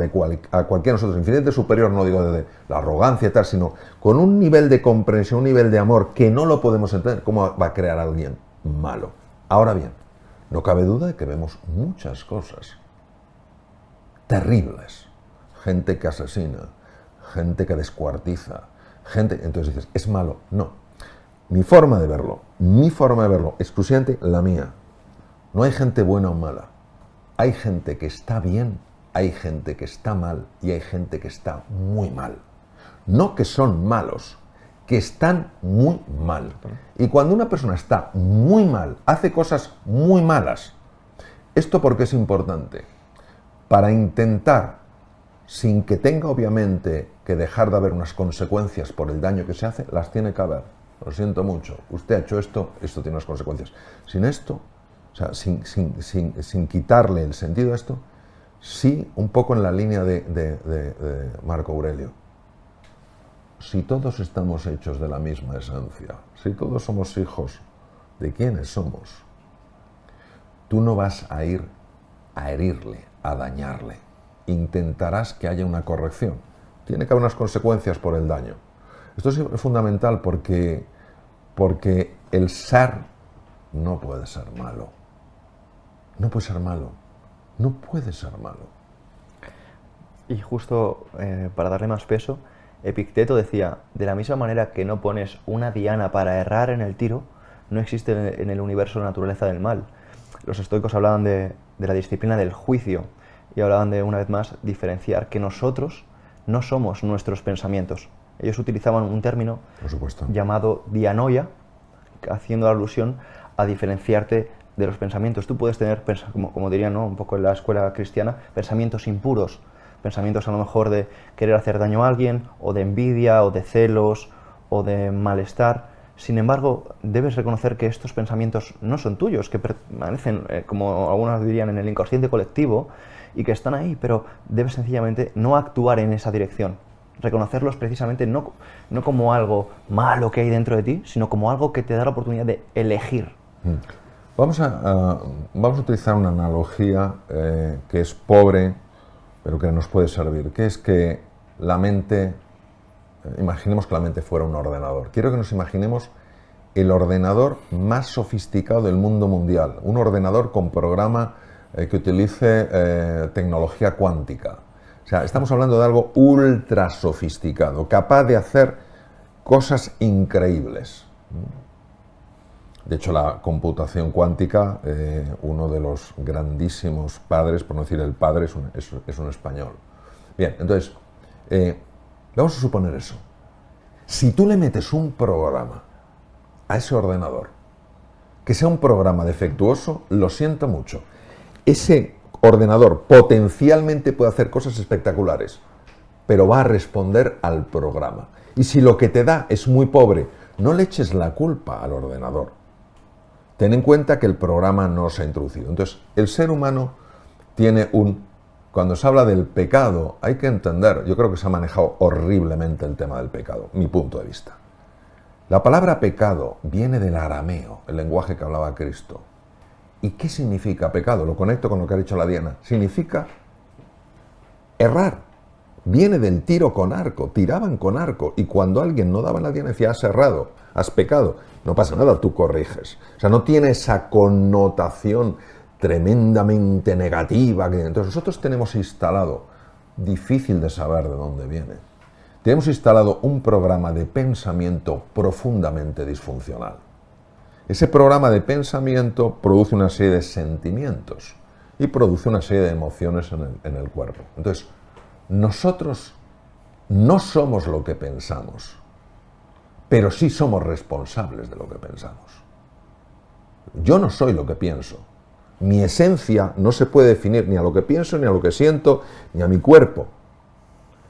a cualquiera de nosotros, infinitamente superior, no digo de la arrogancia y tal, sino con un nivel de comprensión, un nivel de amor que no lo podemos entender, ¿cómo va a crear a alguien malo? Ahora bien, no cabe duda de que vemos muchas cosas terribles. Gente que asesina, gente que descuartiza, entonces dices, ¿es malo? No. Mi forma de verlo, exclusivamente la mía. No hay gente buena o mala. Hay gente que está bien, hay gente que está mal y hay gente que está muy mal. No que son malos, que están muy mal. Y cuando una persona está muy mal, hace cosas muy malas, ¿esto por qué es importante? Para intentar, sin que tenga obviamente que dejar de haber unas consecuencias por el daño que se hace, las tiene que haber. Lo siento mucho, usted ha hecho esto tiene unas consecuencias. Sin esto, o sea, sin quitarle el sentido a esto, sí, un poco en la línea de Marco Aurelio. Si todos estamos hechos de la misma esencia, si todos somos hijos de quienes somos, tú no vas a ir a herirle, a dañarle. Intentarás que haya una corrección. Tiene que haber unas consecuencias por el daño. Esto es fundamental porque el ser no puede ser malo. No puede ser malo. No puede ser malo. Y justo para darle más peso, Epicteto decía, de la misma manera que no pones una diana para errar en el tiro, no existe en el universo la naturaleza del mal. Los estoicos hablaban de la disciplina del juicio y hablaban de, una vez más, diferenciar que nosotros no somos nuestros pensamientos. Ellos utilizaban un término llamado dianoia, haciendo alusión a diferenciarte de los pensamientos. Tú puedes tener, como dirían, ¿no?, un poco en la escuela cristiana, pensamientos impuros, pensamientos a lo mejor de querer hacer daño a alguien, o de envidia, o de celos, o de malestar. Sin embargo, debes reconocer que estos pensamientos no son tuyos, que permanecen, como algunos dirían, en el inconsciente colectivo, y que están ahí, pero debes sencillamente no actuar en esa dirección. Reconocerlos precisamente no como algo malo que hay dentro de ti, sino como algo que te da la oportunidad de elegir. Vamos a utilizar una analogía que es pobre, pero que nos puede servir, que es que la mente, imaginemos que la mente fuera un ordenador. Quiero que nos imaginemos el ordenador más sofisticado del mundo mundial, un ordenador con programa que utilice tecnología cuántica. O sea, estamos hablando de algo ultra sofisticado, capaz de hacer cosas increíbles. De hecho, la computación cuántica, uno de los grandísimos padres, por no decir el padre, es un español. Bien, entonces, Vamos a suponer eso. Si tú le metes un programa a ese ordenador, que sea un programa defectuoso, lo siento mucho. Ese ordenador potencialmente puede hacer cosas espectaculares, pero va a responder al programa. Y si lo que te da es muy pobre, no le eches la culpa al ordenador. Ten en cuenta que el programa no se ha introducido. Entonces, el ser humano tiene cuando se habla del pecado, hay que entender, yo creo que se ha manejado horriblemente el tema del pecado, mi punto de vista. La palabra pecado viene del arameo, el lenguaje que hablaba Cristo. ¿Y qué significa pecado? Lo conecto con lo que ha dicho la Diana. Significa errar. Viene del tiro con arco, tiraban con arco, y cuando alguien no daba la Diana decía, has errado, has pecado. No pasa nada, tú corriges. O sea, no tiene esa connotación tremendamente negativa. Entonces nosotros tenemos instalado, difícil de saber de dónde viene, tenemos instalado un programa de pensamiento profundamente disfuncional. Ese programa de pensamiento produce una serie de sentimientos y produce una serie de emociones en el cuerpo. Entonces, nosotros no somos lo que pensamos, pero sí somos responsables de lo que pensamos. Yo no soy lo que pienso. Mi esencia no se puede definir ni a lo que pienso, ni a lo que siento, ni a mi cuerpo.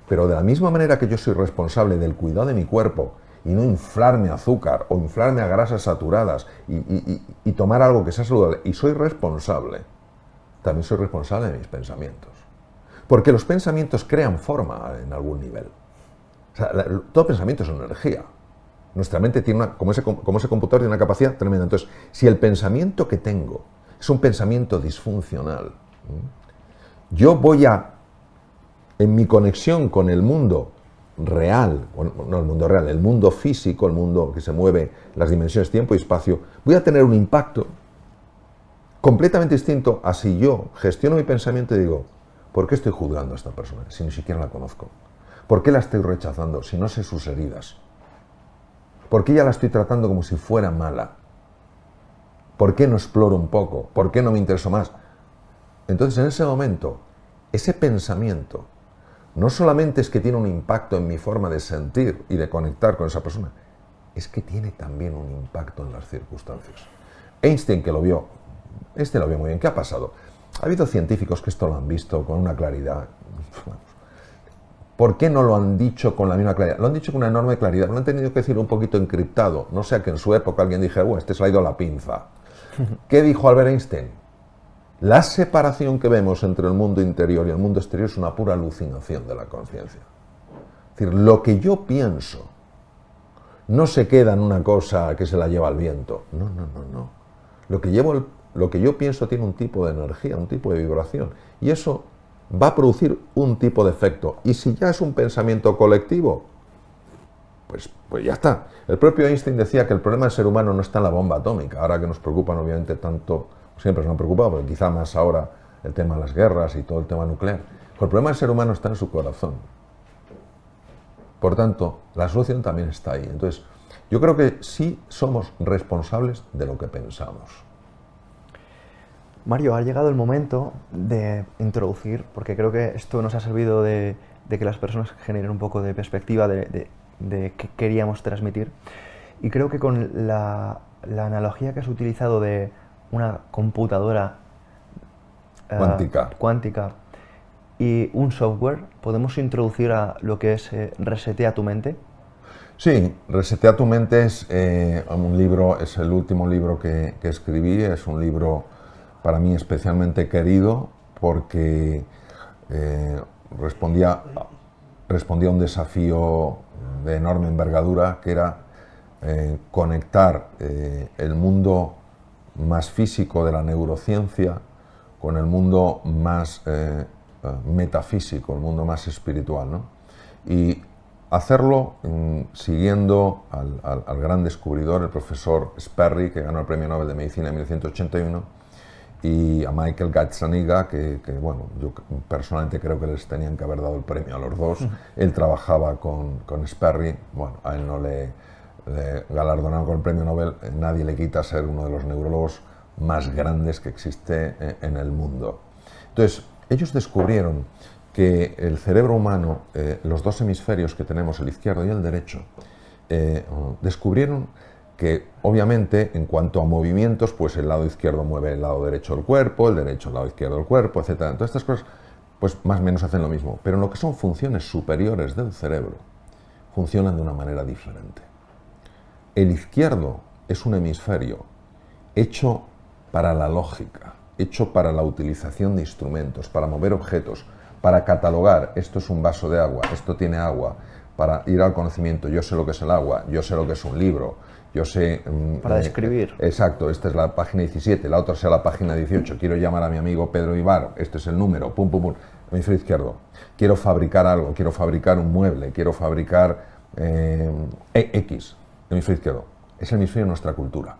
Pero de la misma manera que yo soy responsable del cuidado de mi cuerpo y no inflarme a azúcar o inflarme a grasas saturadas y tomar algo que sea saludable, y soy responsable, también soy responsable de mis pensamientos. Porque los pensamientos crean forma en algún nivel. O sea, todo pensamiento es energía. Nuestra mente tiene como ese computador tiene una capacidad tremenda. Entonces, si el pensamiento que tengo es un pensamiento disfuncional, yo voy en mi conexión con el mundo real, no el mundo real, el mundo físico, el mundo que se mueve, las dimensiones tiempo y espacio, voy a tener un impacto completamente distinto a si yo gestiono mi pensamiento y digo, ¿por qué estoy juzgando a esta persona si ni siquiera la conozco? ¿Por qué la estoy rechazando si no sé sus heridas? ¿Por qué ya la estoy tratando como si fuera mala? ¿Por qué no exploro un poco? ¿Por qué no me intereso más? Entonces, en ese momento, ese pensamiento no solamente es que tiene un impacto en mi forma de sentir y de conectar con esa persona, es que tiene también un impacto en las circunstancias. Einstein, que lo vio muy bien. ¿Qué ha pasado? Ha habido científicos que esto lo han visto con una claridad. ¿Por qué no lo han dicho con la misma claridad? Lo han dicho con una enorme claridad, lo han tenido que decir un poquito encriptado, no sea que en su época alguien dijera, este se le ha ido la pinza. ¿Qué dijo Albert Einstein? La separación que vemos entre el mundo interior y el mundo exterior es una pura alucinación de la conciencia. Es decir, lo que yo pienso no se queda en una cosa que se la lleva al viento. No. Lo que yo pienso tiene un tipo de energía, un tipo de vibración. Y eso va a producir un tipo de efecto. Y si ya es un pensamiento colectivo, pues ya está. El propio Einstein decía que el problema del ser humano no está en la bomba atómica. Ahora que nos preocupan obviamente tanto, siempre nos han preocupado, pero quizá más ahora el tema de las guerras y todo el tema nuclear. El problema del ser humano está en su corazón. Por tanto, la solución también está ahí. Entonces, yo creo que sí somos responsables de lo que pensamos. Mario, ha llegado el momento de introducir, porque creo que esto nos ha servido de que las personas generen un poco de perspectiva de qué queríamos transmitir. Y creo que con la analogía que has utilizado de una computadora cuántica y un software, podemos introducir a lo que es Resetea tu mente. Sí, Resetea tu mente es un libro, es el último libro que escribí, es un libro para mí especialmente querido porque respondía a un desafío de enorme envergadura que era conectar el mundo más físico de la neurociencia con el mundo más metafísico, el mundo más espiritual, ¿no? Y hacerlo siguiendo al gran descubridor, el profesor Sperry, que ganó el Premio Nobel de Medicina en 1981, y a Michael Gazzaniga, que bueno, yo personalmente creo que les tenían que haber dado el premio a los dos. Él trabajaba con Sperry, bueno, a él no le galardonaron con el Premio Nobel, nadie le quita ser uno de los neurólogos más grandes que existe en el mundo. Entonces, ellos descubrieron que el cerebro humano, los dos hemisferios que tenemos, el izquierdo y el derecho, descubrieron que obviamente en cuanto a movimientos, pues el lado izquierdo mueve el lado derecho del cuerpo, el derecho el lado izquierdo del cuerpo, etc. Todas estas cosas pues más o menos hacen lo mismo, pero en lo que son funciones superiores del cerebro funcionan de una manera diferente. El izquierdo es un hemisferio hecho para la lógica, hecho para la utilización de instrumentos, para mover objetos, para catalogar, esto es un vaso de agua, esto tiene agua, para ir al conocimiento, yo sé lo que es el agua, yo sé lo que es un libro, yo sé... Para describir. Exacto, esta es la página 17, la otra sea la página 18, quiero llamar a mi amigo Pedro Ibar, este es el número, pum, pum, pum, hemisferio izquierdo. Quiero fabricar algo, quiero fabricar un mueble, quiero fabricar X, hemisferio izquierdo. Es el hemisferio de nuestra cultura.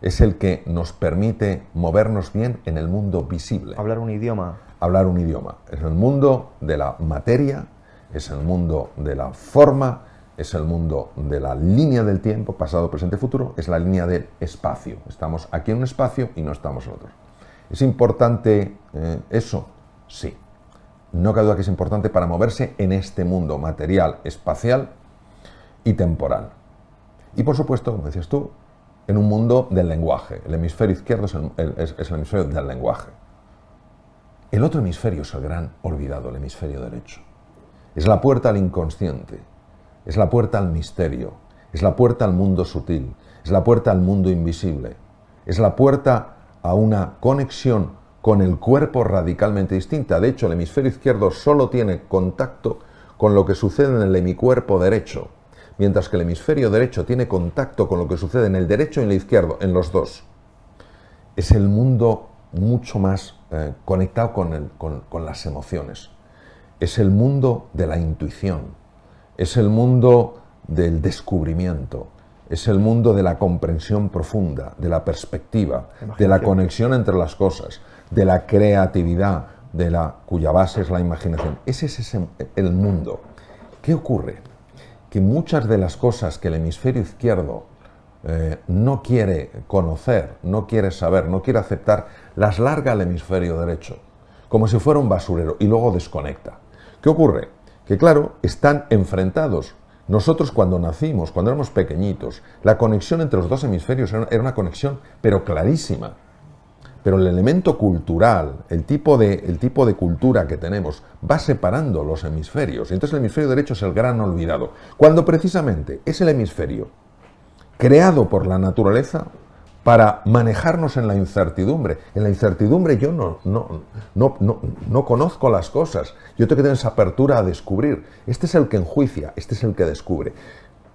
Es el que nos permite movernos bien en el mundo visible. Hablar un idioma. Hablar un idioma. Es el mundo de la materia, es el mundo de la forma, es el mundo de la línea del tiempo, pasado, presente, futuro, es la línea del espacio. Estamos aquí en un espacio y no estamos en otro. ¿Es importante eso? Sí. No cabe duda que es importante para moverse en este mundo material, espacial y temporal. Y por supuesto, como decías tú, en un mundo del lenguaje. El hemisferio izquierdo es el hemisferio del lenguaje. El otro hemisferio es el gran olvidado, el hemisferio derecho. Es la puerta al inconsciente, es la puerta al misterio, es la puerta al mundo sutil, es la puerta al mundo invisible, es la puerta a una conexión con el cuerpo radicalmente distinta. De hecho, el hemisferio izquierdo solo tiene contacto con lo que sucede en el hemicuerpo derecho, mientras que el hemisferio derecho tiene contacto con lo que sucede en el derecho y en el izquierdo, en los dos. Es el mundo mucho más conectado con las emociones. Es el mundo de la intuición, es el mundo del descubrimiento, es el mundo de la comprensión profunda, de la perspectiva, de la conexión entre las cosas, de la creatividad, cuya base es la imaginación. Ese es el mundo. ¿Qué ocurre? Que muchas de las cosas que el hemisferio izquierdo no quiere conocer, no quiere saber, no quiere aceptar, las larga al hemisferio derecho, como si fuera un basurero, y luego desconecta. ¿Qué ocurre? Que claro, están enfrentados. Nosotros cuando nacimos, cuando éramos pequeñitos, la conexión entre los dos hemisferios era una conexión, pero clarísima. Pero el elemento cultural, el tipo de cultura que tenemos, va separando los hemisferios. Y entonces el hemisferio derecho es el gran olvidado. Cuando precisamente es el hemisferio creado por la naturaleza para manejarnos en la incertidumbre. En la incertidumbre yo no conozco las cosas. Yo tengo que tener esa apertura a descubrir. Este es el que enjuicia, este es el que descubre.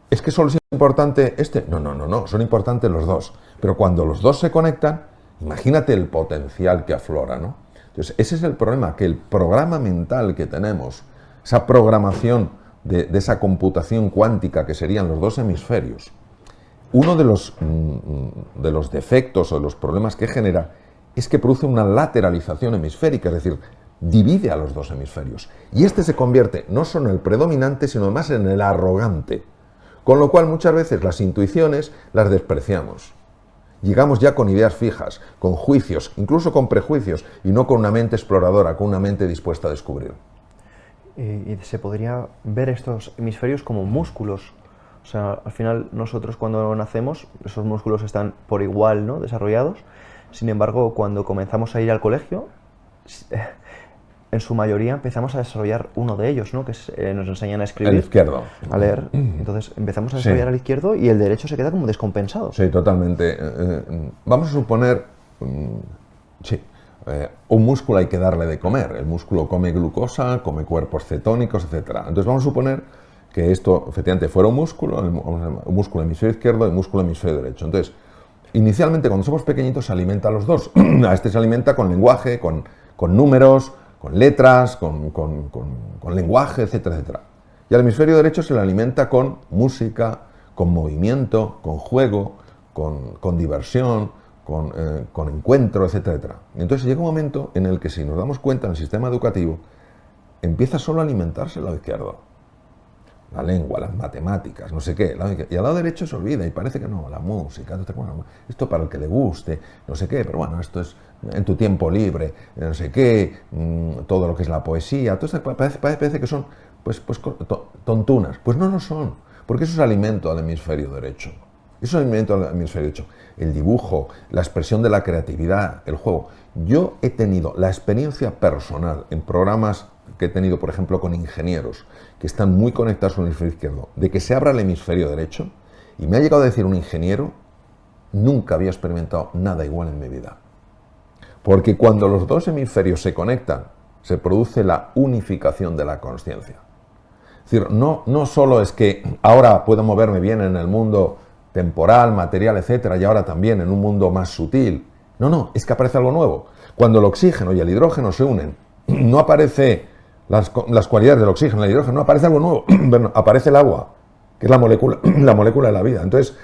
¿Es que solo es importante este? No, son importantes los dos. Pero cuando los dos se conectan, imagínate el potencial que aflora, ¿no? Entonces, ese es el problema, que el programa mental que tenemos, esa programación de esa computación cuántica que serían los dos hemisferios, uno de los defectos o de los problemas que genera es que produce una lateralización hemisférica, es decir, divide a los dos hemisferios. Y este se convierte no solo en el predominante, sino además en el arrogante. Con lo cual muchas veces las intuiciones las despreciamos. Llegamos ya con ideas fijas, con juicios, incluso con prejuicios, y no con una mente exploradora, con una mente dispuesta a descubrir. Y se podría ver estos hemisferios como músculos. O sea, al final nosotros cuando nacemos, esos músculos están por igual, ¿no?, desarrollados. Sin embargo, cuando comenzamos a ir al colegio, en su mayoría empezamos a desarrollar uno de ellos, ¿no?, que nos enseñan a escribir. El izquierdo. A leer. Entonces empezamos a desarrollar el izquierdo y el derecho se queda como descompensado. Sí, totalmente. Vamos a suponer, un músculo hay que darle de comer. El músculo come glucosa, come cuerpos cetónicos, etc. Entonces vamos a suponer que esto efectivamente fuera un músculo hemisferio izquierdo y músculo hemisferio derecho. Entonces, inicialmente cuando somos pequeñitos se alimenta a los dos. A este se alimenta con lenguaje, con números, con letras, con lenguaje, etcétera, etcétera. Y al hemisferio derecho se le alimenta con música, con movimiento, con juego, con diversión, con encuentro, etcétera, etcétera. Y entonces llega un momento en el que, si nos damos cuenta, en el sistema educativo empieza solo a alimentarse el lado izquierdo. la lengua, las matemáticas, no sé qué, y al lado derecho se olvida y parece que no, la música, esto para el que le guste, no sé qué, pero bueno, esto es en tu tiempo libre, no sé qué, todo lo que es la poesía, todo esto parece que son pues tontunas. Pues no lo son, porque eso es alimento al hemisferio derecho. Eso es alimento al hemisferio derecho. El dibujo, la expresión de la creatividad, el juego. Yo he tenido la experiencia personal en programas que he tenido, por ejemplo, con ingenieros que están muy conectados con el hemisferio izquierdo, de que se abra el hemisferio derecho, y me ha llegado a decir un ingeniero, nunca había experimentado nada igual en mi vida. Porque cuando los dos hemisferios se conectan, se produce la unificación de la consciencia. Es decir, no solo es que ahora puedo moverme bien en el mundo temporal, material, etcétera, y ahora también en un mundo más sutil. No, es que aparece algo nuevo. Cuando el oxígeno y el hidrógeno se unen, no aparece las cualidades del oxígeno y el hidrógeno, no aparece algo nuevo. Bueno, aparece el agua, que es la molécula de la vida. Entonces,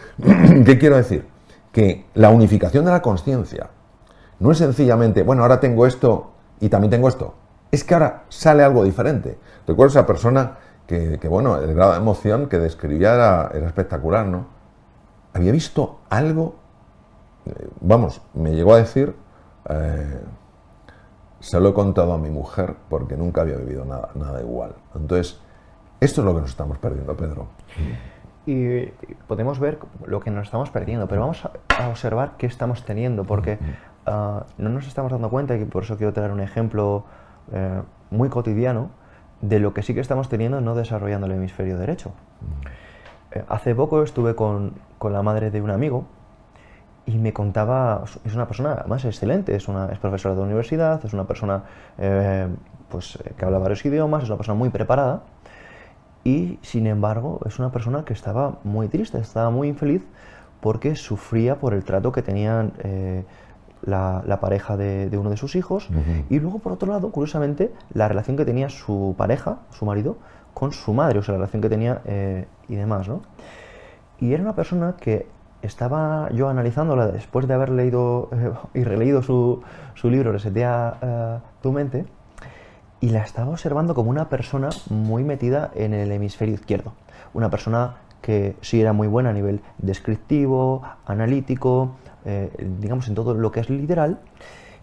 ¿qué quiero decir? Que la unificación de la consciencia no es sencillamente, bueno, ahora tengo esto y también tengo esto. Es que ahora sale algo diferente. Recuerdo esa persona que bueno, el grado de emoción que describía era espectacular, ¿no? Había visto algo, vamos, me llegó a decir, se lo he contado a mi mujer porque nunca había vivido nada igual. Entonces, esto es lo que nos estamos perdiendo, Pedro. Y podemos ver lo que nos estamos perdiendo, pero vamos a observar qué estamos teniendo, porque no nos estamos dando cuenta, y por eso quiero traer un ejemplo muy cotidiano de lo que sí que estamos teniendo no desarrollando el hemisferio derecho. Hace poco estuve con la madre de un amigo y me contaba, es una persona además excelente, es profesora de universidad, es una persona que habla varios idiomas, es una persona muy preparada, y sin embargo es una persona que estaba muy triste, estaba muy infeliz porque sufría por el trato que tenían la pareja de uno de sus hijos, y luego por otro lado, curiosamente, la relación que tenía su pareja, su marido, con su madre, o sea, la relación que tenía y demás, ¿no? Y era una persona que estaba yo analizándola después de haber leído y releído su libro Resetea tu mente, y la estaba observando como una persona muy metida en el hemisferio izquierdo. Una persona que sí era muy buena a nivel descriptivo, analítico, digamos en todo lo que es literal,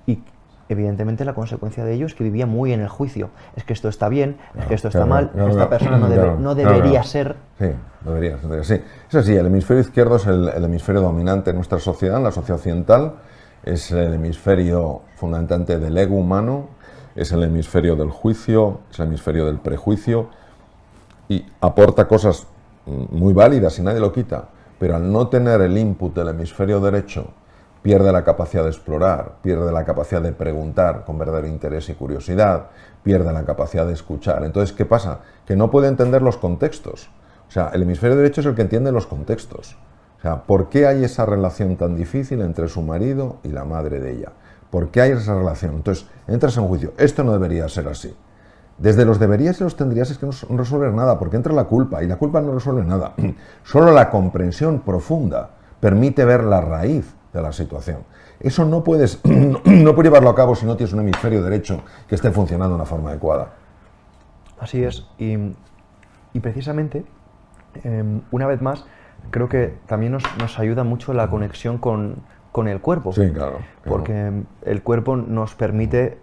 y evidentemente la consecuencia de ello es que vivía muy en el juicio. Es que esto está bien, es que esto está mal, esta persona no debería ser. Sí, debería, sí. Es así, el hemisferio izquierdo es el hemisferio dominante en nuestra sociedad, en la sociedad occidental, es el hemisferio fundamentalmente del ego humano, es el hemisferio del juicio, es el hemisferio del prejuicio, y aporta cosas muy válidas y nadie lo quita, pero al no tener el input del hemisferio derecho, pierde la capacidad de explorar, pierde la capacidad de preguntar con verdadero interés y curiosidad, pierde la capacidad de escuchar. Entonces, ¿qué pasa? Que no puede entender los contextos. O sea, el hemisferio derecho es el que entiende los contextos. O sea, ¿por qué hay esa relación tan difícil entre su marido y la madre de ella? ¿Por qué hay esa relación? Entonces, entras en juicio. Esto no debería ser así. Desde los deberías y los tendrías es que no resuelves nada, porque entra la culpa, y la culpa no resuelve nada. Solo la comprensión profunda permite ver la raíz de la situación. Eso no puedes llevarlo a cabo si no tienes un hemisferio derecho que esté funcionando de una forma adecuada. Así es, y precisamente, una vez más, creo que también nos ayuda mucho la conexión con el cuerpo. Sí, claro. Porque el cuerpo nos permite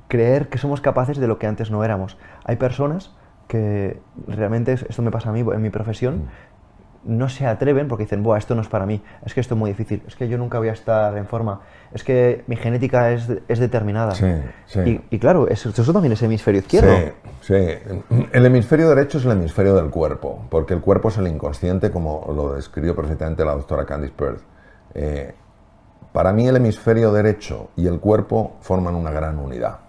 creer que somos capaces de lo que antes no éramos. Hay personas que realmente, esto me pasa a mí en mi profesión, no se atreven porque dicen, buah, esto no es para mí, es que esto es muy difícil, es que yo nunca voy a estar en forma, es que mi genética es determinada. Sí, sí. Y claro, eso también es hemisferio izquierdo. Sí. El hemisferio derecho es el hemisferio del cuerpo, porque el cuerpo es el inconsciente, como lo describió perfectamente la doctora Candice Pert. Para mí el hemisferio derecho y el cuerpo forman una gran unidad.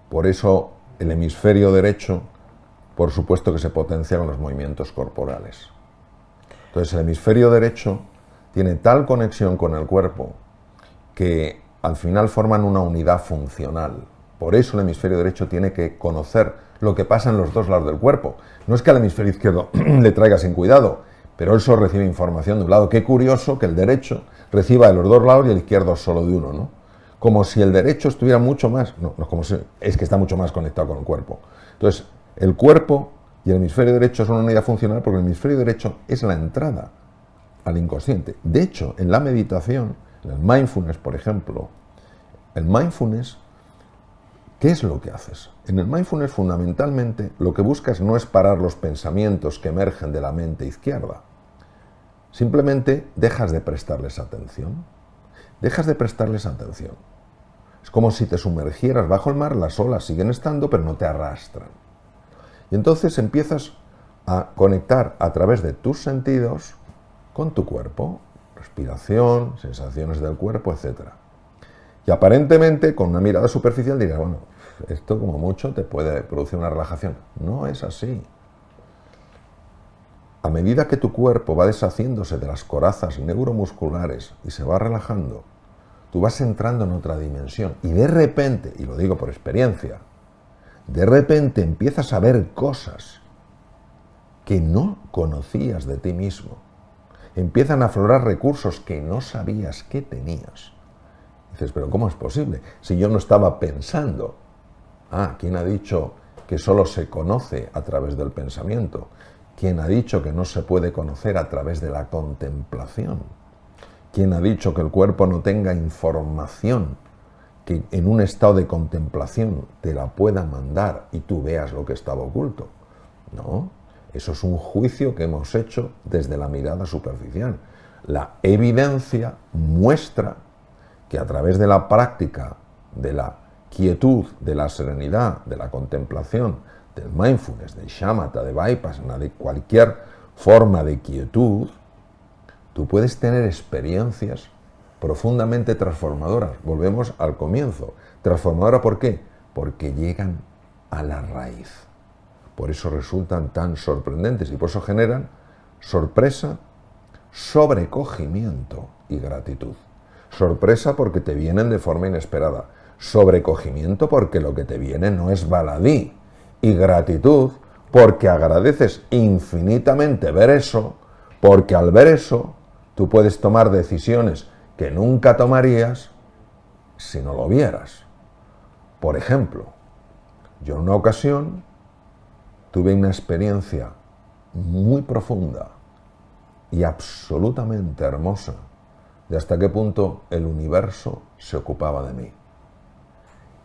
Por eso el hemisferio derecho, por supuesto que se potencia con los movimientos corporales. Entonces el hemisferio derecho tiene tal conexión con el cuerpo que al final forman una unidad funcional. Por eso el hemisferio derecho tiene que conocer lo que pasa en los dos lados del cuerpo. No es que al hemisferio izquierdo le traiga sin cuidado, pero eso recibe información de un lado. Qué curioso que el derecho reciba de los dos lados y el izquierdo solo de uno, ¿no? Como si el derecho estuviera mucho más, no como si, es que está mucho más conectado con el cuerpo. Entonces, El cuerpo y el hemisferio derecho son una unidad funcional porque el hemisferio derecho es la entrada al inconsciente. De hecho, en la meditación, en el mindfulness, por ejemplo, el mindfulness, ¿qué es lo que haces? En el mindfulness, fundamentalmente, lo que buscas no es parar los pensamientos que emergen de la mente izquierda. Simplemente dejas de prestarles atención. Dejas de prestarles atención. Es como si te sumergieras bajo el mar, las olas siguen estando, pero no te arrastran. Y entonces empiezas a conectar a través de tus sentidos con tu cuerpo, respiración, sensaciones del cuerpo, etc. Y aparentemente, con una mirada superficial, dirías, bueno, esto como mucho te puede producir una relajación. No es así. A medida que tu cuerpo va deshaciéndose de las corazas neuromusculares y se va relajando, tú vas entrando en otra dimensión. Y de repente, y lo digo por experiencia, de repente empiezas a ver cosas que no conocías de ti mismo. Empiezan a aflorar recursos que no sabías que tenías. Dices, pero ¿cómo es posible? Si yo no estaba pensando. ¿Quién ha dicho que solo se conoce a través del pensamiento? ¿Quién ha dicho que no se puede conocer a través de la contemplación? ¿Quién ha dicho que el cuerpo no tenga información que en un estado de contemplación te la pueda mandar y tú veas lo que estaba oculto? No, eso es un juicio que hemos hecho desde la mirada superficial. La evidencia muestra que a través de la práctica, de la quietud, de la serenidad, de la contemplación, del mindfulness, del shamatha, de vipassana, de cualquier forma de quietud, tú puedes tener experiencias profundamente transformadoras. Volvemos al comienzo. ¿Transformadora por qué? Porque llegan a la raíz. Por eso resultan tan sorprendentes y por eso generan sorpresa, sobrecogimiento y gratitud. Sorpresa porque te vienen de forma inesperada. Sobrecogimiento porque lo que te viene no es baladí. Y gratitud porque agradeces infinitamente ver eso, porque al ver eso tú puedes tomar decisiones que nunca tomarías si no lo vieras. Por ejemplo, yo en una ocasión tuve una experiencia muy profunda y absolutamente hermosa de hasta qué punto el universo se ocupaba de mí.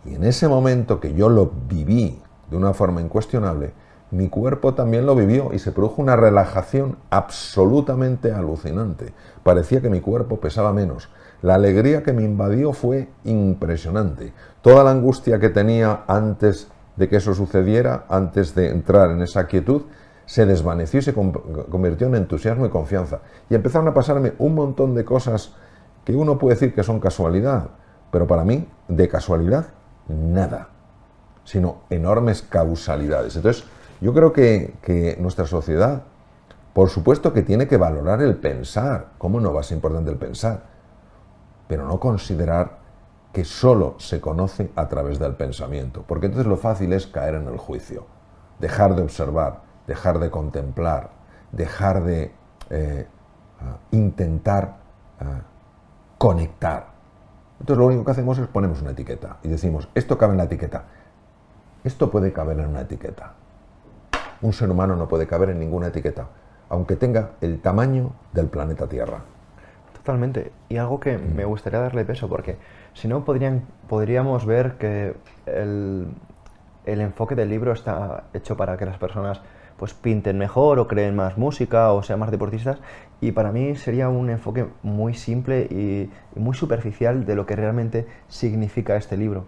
Y en ese momento que yo lo viví de una forma incuestionable, mi cuerpo también lo vivió y se produjo una relajación absolutamente alucinante. Parecía que mi cuerpo pesaba menos. La alegría que me invadió fue impresionante. Toda la angustia que tenía antes de que eso sucediera, antes de entrar en esa quietud, se desvaneció y se convirtió en entusiasmo y confianza. Y empezaron a pasarme un montón de cosas que uno puede decir que son casualidad, pero para mí, de casualidad, nada, sino enormes causalidades. Entonces, yo creo que nuestra sociedad, por supuesto que tiene que valorar el pensar. ¿Cómo no va a ser importante el pensar? Pero no considerar que solo se conoce a través del pensamiento, porque entonces lo fácil es caer en el juicio, dejar de observar, dejar de contemplar, dejar de intentar conectar. Entonces lo único que hacemos es ponemos una etiqueta y decimos, esto cabe en la etiqueta, esto puede caber en una etiqueta. Un ser humano no puede caber en ninguna etiqueta, aunque tenga el tamaño del planeta Tierra. Totalmente. Y algo que me gustaría darle peso, porque si no podríamos ver que el enfoque del libro está hecho para que las personas pues pinten mejor o creen más música o sean más deportistas, y para mí sería un enfoque muy simple y muy superficial de lo que realmente significa este libro.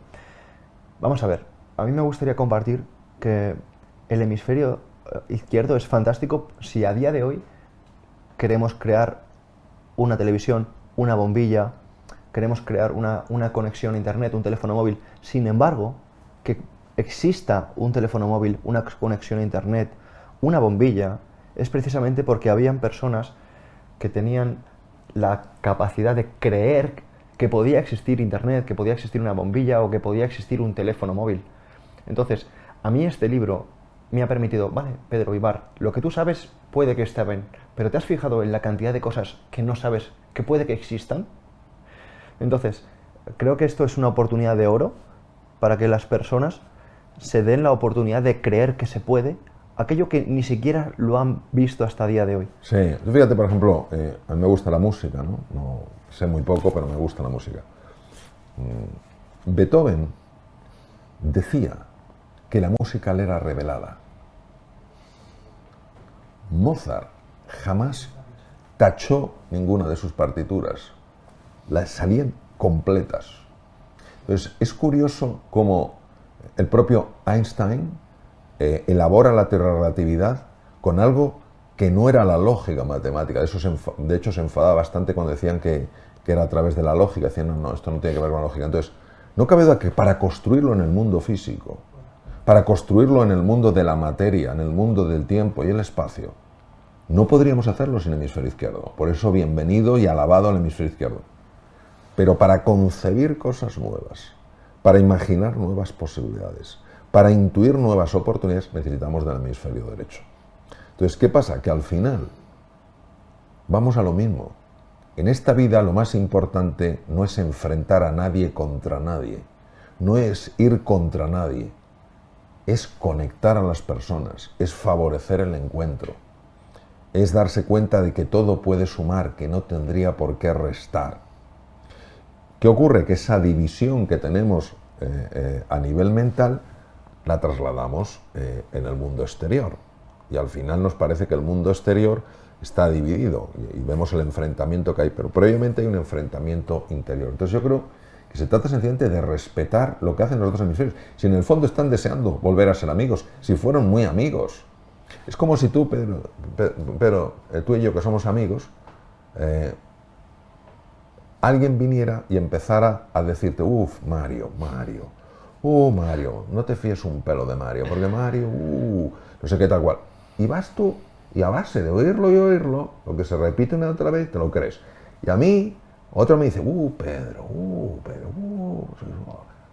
Vamos a ver, a mí me gustaría compartir que el hemisferio izquierdo es fantástico si a día de hoy queremos crear una televisión, una bombilla, queremos crear una conexión a internet, un teléfono móvil. Sin embargo, que exista un teléfono móvil, una conexión a internet, una bombilla, es precisamente porque habían personas que tenían la capacidad de creer que podía existir internet, que podía existir una bombilla o que podía existir un teléfono móvil. Entonces, a mí este libro me ha permitido, vale, Pedro Ibar, lo que tú sabes puede que esté bien, pero ¿te has fijado en la cantidad de cosas que no sabes que puede que existan? Entonces, creo que esto es una oportunidad de oro para que las personas se den la oportunidad de creer que se puede aquello que ni siquiera lo han visto hasta el día de hoy. Sí, tú fíjate, por ejemplo, a mí me gusta la música, ¿no? No sé muy poco, pero me gusta la música. Beethoven decía que la música le era revelada. Mozart jamás tachó ninguna de sus partituras, las salían completas. Entonces, es curioso cómo el propio Einstein elabora la relatividad con algo que no era la lógica matemática. De hecho, se enfadaba bastante cuando decían que era a través de la lógica. Decían, no, esto no tiene que ver con la lógica. Entonces, no cabe duda que para construirlo en el mundo físico, para construirlo en el mundo de la materia, en el mundo del tiempo y el espacio, no podríamos hacerlo sin el hemisferio izquierdo. Por eso, bienvenido y alabado al hemisferio izquierdo. Pero para concebir cosas nuevas, para imaginar nuevas posibilidades, para intuir nuevas oportunidades, necesitamos del hemisferio derecho. Entonces, ¿qué pasa? Que al final vamos a lo mismo. En esta vida lo más importante no es enfrentar a nadie contra nadie, no es ir contra nadie, es conectar a las personas, es favorecer el encuentro, es darse cuenta de que todo puede sumar, que no tendría por qué restar. ¿Qué ocurre? Que esa división que tenemos a nivel mental la trasladamos en el mundo exterior. Y al final nos parece que el mundo exterior está dividido y vemos el enfrentamiento que hay, pero previamente hay un enfrentamiento interior. Entonces yo creo que se trata sencillamente de respetar lo que hacen los otros hemisferios. Si en el fondo están deseando volver a ser amigos, si fueron muy amigos. Es como si tú, Pedro, tú y yo que somos amigos, alguien viniera y empezara a decirte, Mario, no te fíes un pelo de Mario, porque Mario, no sé qué tal cual. Y vas tú, y a base de oírlo y oírlo, lo que se repite una y otra vez, te lo crees. Y a mí, otro me dice, Pedro.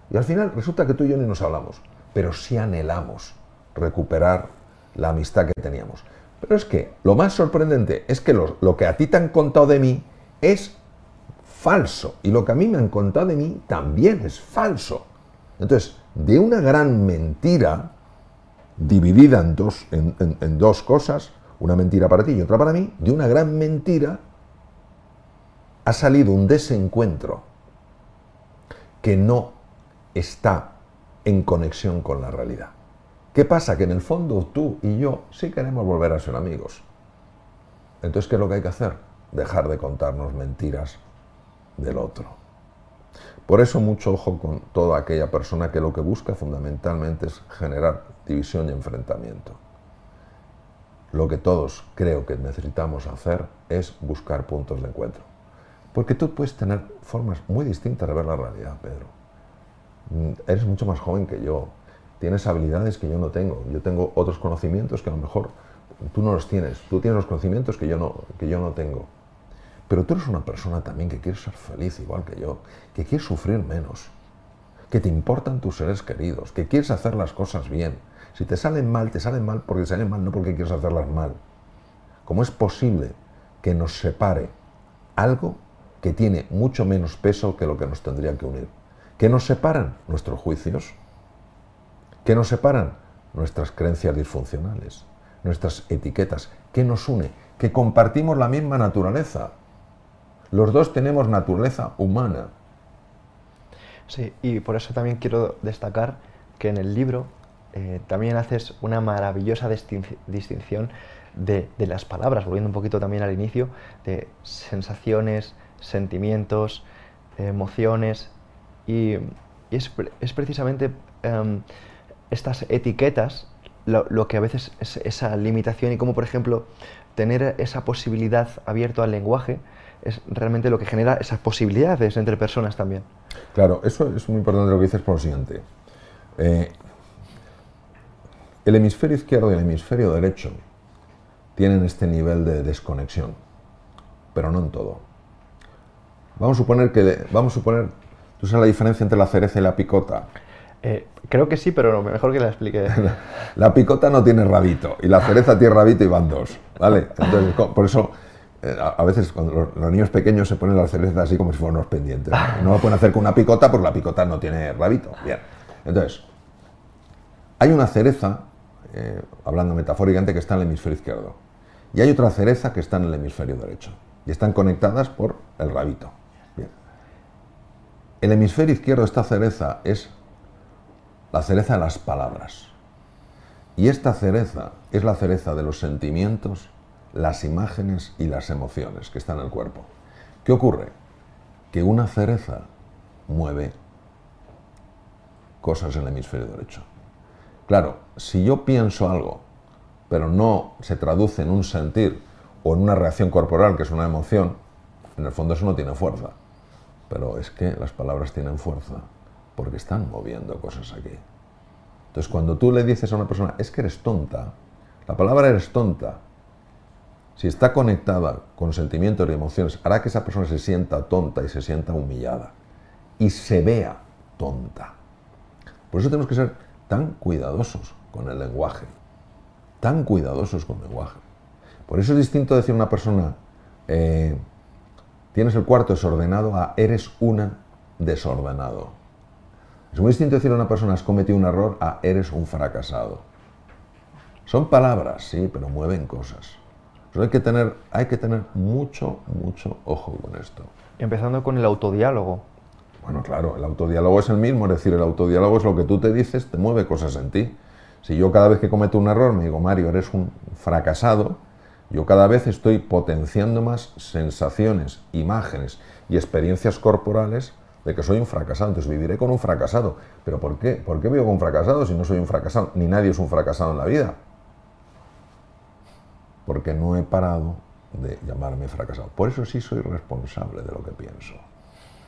Y al final resulta que tú y yo ni nos hablamos, pero sí anhelamos recuperar la amistad que teníamos. Pero es que lo más sorprendente es que lo que a ti te han contado de mí es falso, y lo que a mí me han contado de mí también es falso. Entonces, de una gran mentira, dividida en dos cosas, una mentira para ti y otra para mí, de una gran mentira ha salido un desencuentro que no está en conexión con la realidad. ¿Qué pasa? Que en el fondo tú y yo sí queremos volver a ser amigos. Entonces, ¿qué es lo que hay que hacer? Dejar de contarnos mentiras del otro. Por eso mucho ojo con toda aquella persona que lo que busca fundamentalmente es generar división y enfrentamiento. Lo que todos creo que necesitamos hacer es buscar puntos de encuentro. Porque tú puedes tener formas muy distintas de ver la realidad, Pedro. Eres mucho más joven que yo, tienes habilidades que yo no tengo, yo tengo otros conocimientos que a lo mejor tú no los tienes, tú tienes los conocimientos que yo no tengo. Pero tú eres una persona también que quiere ser feliz igual que yo, que quiere sufrir menos, que te importan tus seres queridos, que quieres hacer las cosas bien. Si te salen mal porque te salen mal, no porque quieres hacerlas mal. ¿Cómo es posible que nos separe algo que tiene mucho menos peso que lo que nos tendría que unir? ¿Qué nos separan? Nuestros juicios. ¿Qué nos separan? Nuestras creencias disfuncionales, nuestras etiquetas. ¿Qué nos une? Que compartimos la misma naturaleza. Los dos tenemos naturaleza humana. Sí, y por eso también quiero destacar que en el libro también haces una maravillosa distinción de las palabras, volviendo un poquito también al inicio, de sensaciones, sentimientos, emociones, y es precisamente estas etiquetas lo que a veces es esa limitación, y como por ejemplo tener esa posibilidad abierta al lenguaje es realmente lo que genera esas posibilidades entre personas también. Claro, eso es muy importante lo que dices por lo siguiente. El hemisferio izquierdo y el hemisferio derecho tienen este nivel de desconexión, pero no en todo. Vamos a suponer, ¿tú sabes la diferencia entre la cereza y la picota? Creo que sí, pero mejor que la explique. La picota no tiene rabito y la cereza tiene rabito y van dos, ¿vale? Entonces, por eso a veces cuando los niños pequeños se ponen las cerezas así como si fueran unos pendientes. No lo pueden hacer con una picota porque la picota no tiene rabito. Bien. Entonces, Hay una cereza, hablando metafóricamente, que está en el hemisferio izquierdo. Y hay otra cereza que está en el hemisferio derecho. Y están conectadas por el rabito. Bien. El hemisferio izquierdo de esta cereza es la cereza de las palabras. Y esta cereza es la cereza de los sentimientos, las imágenes y las emociones que están en el cuerpo. ¿Qué ocurre? Que una cereza mueve cosas en el hemisferio derecho. Claro, si yo pienso algo, pero no se traduce en un sentir o en una reacción corporal, que es una emoción, en el fondo eso no tiene fuerza. Pero es que las palabras tienen fuerza porque están moviendo cosas aquí. Entonces, cuando tú le dices a una persona, es que eres tonta, la palabra eres tonta, si está conectada con sentimientos y emociones, hará que esa persona se sienta tonta y se sienta humillada y se vea tonta. Por eso tenemos que ser tan cuidadosos con el lenguaje, tan cuidadosos con el lenguaje. Por eso es distinto decir a una persona, tienes el cuarto desordenado, a eres un desordenado. Es muy distinto decir a una persona, has cometido un error, a eres un fracasado. Son palabras, sí, pero mueven cosas. Entonces hay que tener mucho ojo con esto. Empezando con el autodiálogo. Bueno, claro, el autodiálogo es el mismo, es decir, el autodiálogo es lo que tú te dices, te mueve cosas en ti. Si yo cada vez que cometo un error me digo, Mario, eres un fracasado, yo cada vez estoy potenciando más sensaciones, imágenes y experiencias corporales de que soy un fracasado, entonces viviré con un fracasado. ¿Pero por qué? ¿Por qué vivo con un fracasado si no soy un fracasado? Ni nadie es un fracasado en la vida. Porque no he parado de llamarme fracasado. Por eso sí soy responsable de lo que pienso.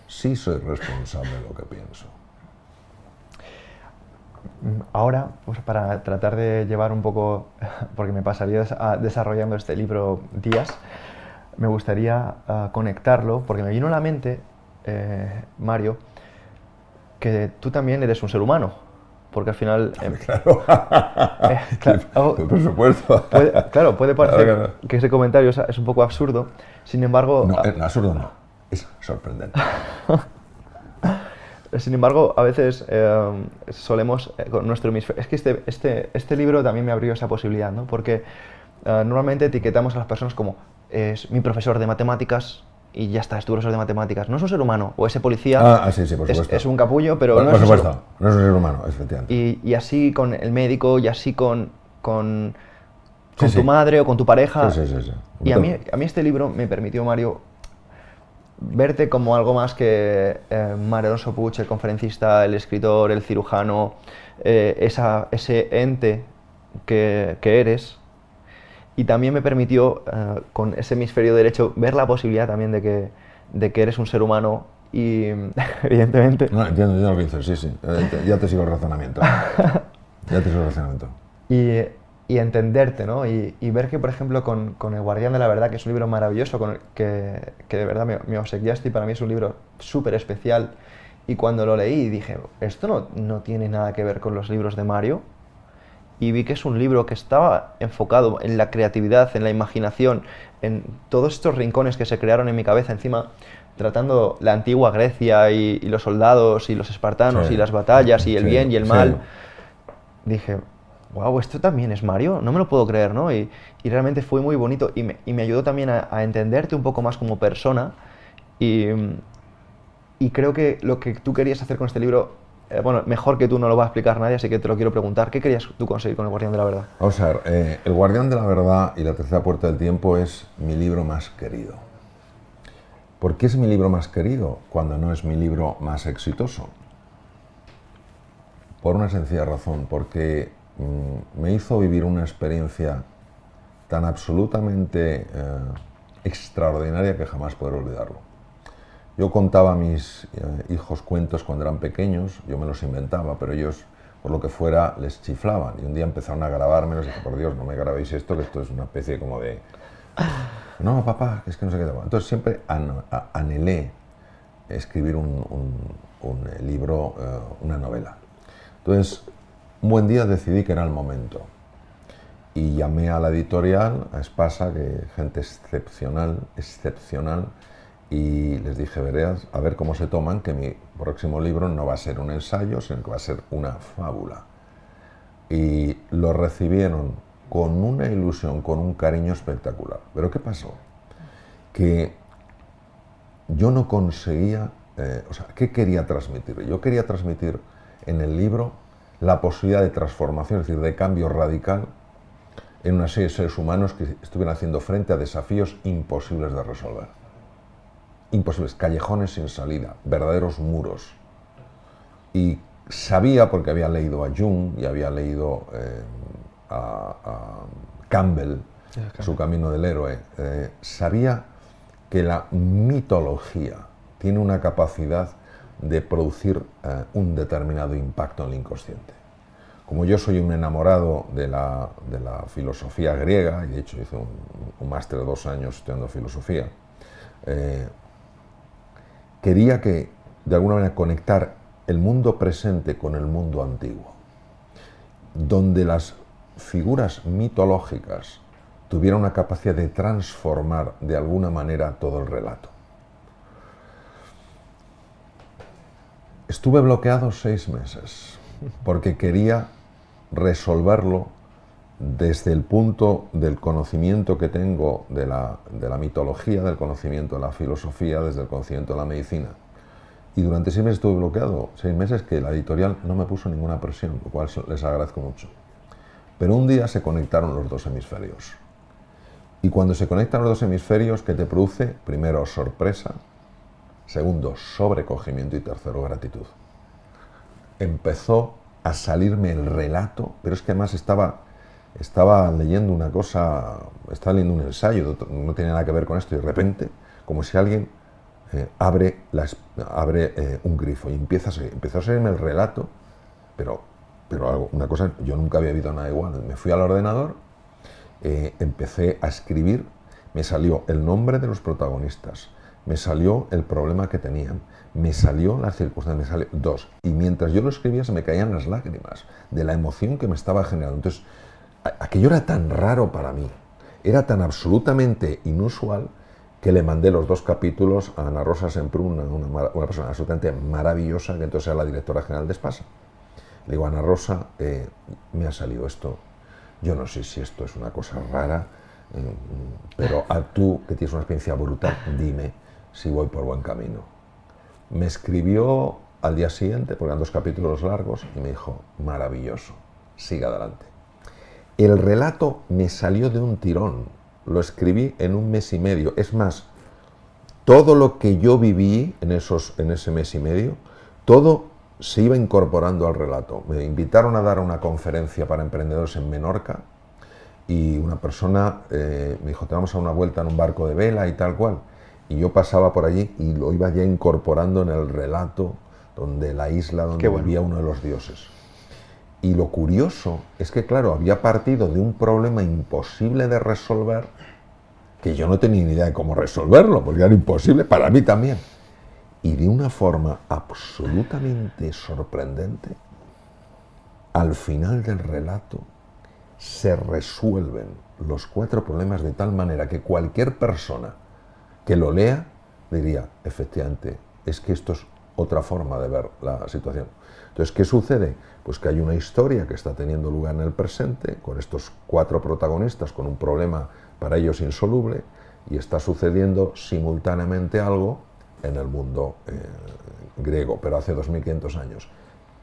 Sí soy responsable de lo que pienso. Ahora, pues para tratar de llevar un poco, porque me pasaría desarrollando este libro días, me gustaría conectarlo, porque me vino a la mente, Mario, que tú también eres un ser humano, porque al final... Claro, por supuesto. Puede parecer que ese comentario es un poco absurdo, sin embargo... No, absurdo no, es sorprendente. Sin embargo, a veces solemos con nuestro hemisferio... Es que este libro también me abrió esa posibilidad, ¿no? Porque normalmente etiquetamos a las personas como es mi profesor de matemáticas y ya está, es tu profesor de matemáticas. No es un ser humano, o ese policía sí, por supuesto. Es un capullo, pero no es un ser humano. No es un ser humano, efectivamente. Y así con el médico, y así con tu madre o con tu pareja. Sí. Y a mí este libro me permitió, Mario, verte como algo más que Mario Alonso Puig, el conferencista, el escritor, el cirujano, ese ente que eres. Y también me permitió, con ese hemisferio derecho, ver la posibilidad también de que eres un ser humano y, evidentemente... No, entiendo lo que dices, sí. Ya te sigo el razonamiento. Y entenderte, ¿no? Y ver que, por ejemplo, con El Guardián de la Verdad, que es un libro maravilloso, que de verdad me obsequiaste y para mí es un libro súper especial. Y cuando lo leí dije, esto no tiene nada que ver con los libros de Mario. Y vi que es un libro que estaba enfocado en la creatividad, en la imaginación, en todos estos rincones que se crearon en mi cabeza, encima tratando la antigua Grecia y los soldados y los espartanos y las batallas y el bien y el mal. Dije, wow, esto también es Mario, no me lo puedo creer, ¿no? Y realmente fue muy bonito y me ayudó también a entenderte un poco más como persona y creo que lo que tú querías hacer con este libro, bueno, mejor que tú no lo va a explicar nadie, así que te lo quiero preguntar. ¿Qué querías tú conseguir con El Guardián de la Verdad? Vamos a ver, El Guardián de la Verdad y La Tercera Puerta del Tiempo es mi libro más querido. ¿Por qué es mi libro más querido cuando no es mi libro más exitoso? Por una sencilla razón, porque me hizo vivir una experiencia tan absolutamente extraordinaria que jamás podré olvidarlo. Yo contaba a mis hijos cuentos cuando eran pequeños, yo me los inventaba, pero ellos, por lo que fuera, les chiflaban. Y un día empezaron a grabármelos y dije, por Dios, no me grabéis esto, que esto es una especie como de... No, papá, es que no sé qué. Entonces siempre anhelé escribir un libro, una novela. Entonces, un buen día decidí que era el momento. Y llamé a la editorial, a Espasa, que gente excepcional, y les dije, veréis, a ver cómo se toman, que mi próximo libro no va a ser un ensayo, sino que va a ser una fábula. y lo recibieron con una ilusión, con un cariño espectacular. Pero ¿qué pasó? Que yo no conseguía, ¿qué quería transmitir? Yo quería transmitir en el libro la posibilidad de transformación, es decir, de cambio radical en una serie de seres humanos que estuvieran haciendo frente a desafíos imposibles de resolver. Imposibles, callejones sin salida, verdaderos muros. Y sabía, porque había leído a Jung y había leído a Campbell, Su camino del héroe, sabía que la mitología tiene una capacidad de producir un determinado impacto en el inconsciente. Como yo soy un enamorado de la filosofía griega, y de hecho hice un máster de 2 años estudiando filosofía, quería que, de alguna manera, conectar el mundo presente con el mundo antiguo, donde las figuras mitológicas tuvieran una capacidad de transformar de alguna manera todo el relato. Estuve bloqueado 6 meses porque quería resolverlo desde el punto del conocimiento que tengo de la mitología, del conocimiento de la filosofía, desde el conocimiento de la medicina. Y durante 6 meses estuve bloqueado, 6 meses que la editorial no me puso ninguna presión, lo cual les agradezco mucho. Pero un día se conectaron los 2 hemisferios. Y cuando se conectan los 2 hemisferios, ¿qué te produce? Primero, sorpresa. Segundo, sobrecogimiento. Y tercero, gratitud. Empezó a salirme el relato, pero es que además estaba leyendo una cosa, estaba leyendo un ensayo, no tenía nada que ver con esto, y de repente, como si alguien abre un grifo y empezó a salirme el relato, pero una cosa, yo nunca había visto nada igual. Me fui al ordenador, empecé a escribir, me salió el nombre de los protagonistas, me salió el problema que tenían, me salió las circunstancias, me salió 2. Y mientras yo lo escribía se me caían las lágrimas de la emoción que me estaba generando. Entonces, aquello era tan raro para mí, era tan absolutamente inusual, que le mandé los 2 capítulos a Ana Rosa Semprún, una persona absolutamente maravillosa, que entonces era la directora general de Espasa. Le digo, Ana Rosa, me ha salido esto, yo no sé si esto es una cosa rara, pero tú, que tienes una experiencia brutal, dime si voy por buen camino. Me escribió al día siguiente, porque eran 2 capítulos largos, y me dijo, maravilloso, siga adelante. El relato me salió de un tirón, lo escribí en 1 mes y medio. Es más, todo lo que yo viví en ese mes y medio, todo se iba incorporando al relato. Me invitaron a dar una conferencia para emprendedores en Menorca, y una persona me dijo, te vamos a una vuelta en un barco de vela y tal cual. Y yo pasaba por allí y lo iba ya incorporando en el relato, donde la isla donde vivía uno de los dioses. Y lo curioso es que, claro, había partido de un problema imposible de resolver, que yo no tenía ni idea de cómo resolverlo, porque era imposible para mí también. Y de una forma absolutamente sorprendente, al final del relato, se resuelven los 4 problemas de tal manera que cualquier persona que lo lea diría, efectivamente, es que esto es otra forma de ver la situación. Entonces, ¿qué sucede? Pues que hay una historia que está teniendo lugar en el presente, con estos 4 protagonistas, con un problema para ellos insoluble, y está sucediendo simultáneamente algo en el mundo griego, pero hace 2500 años.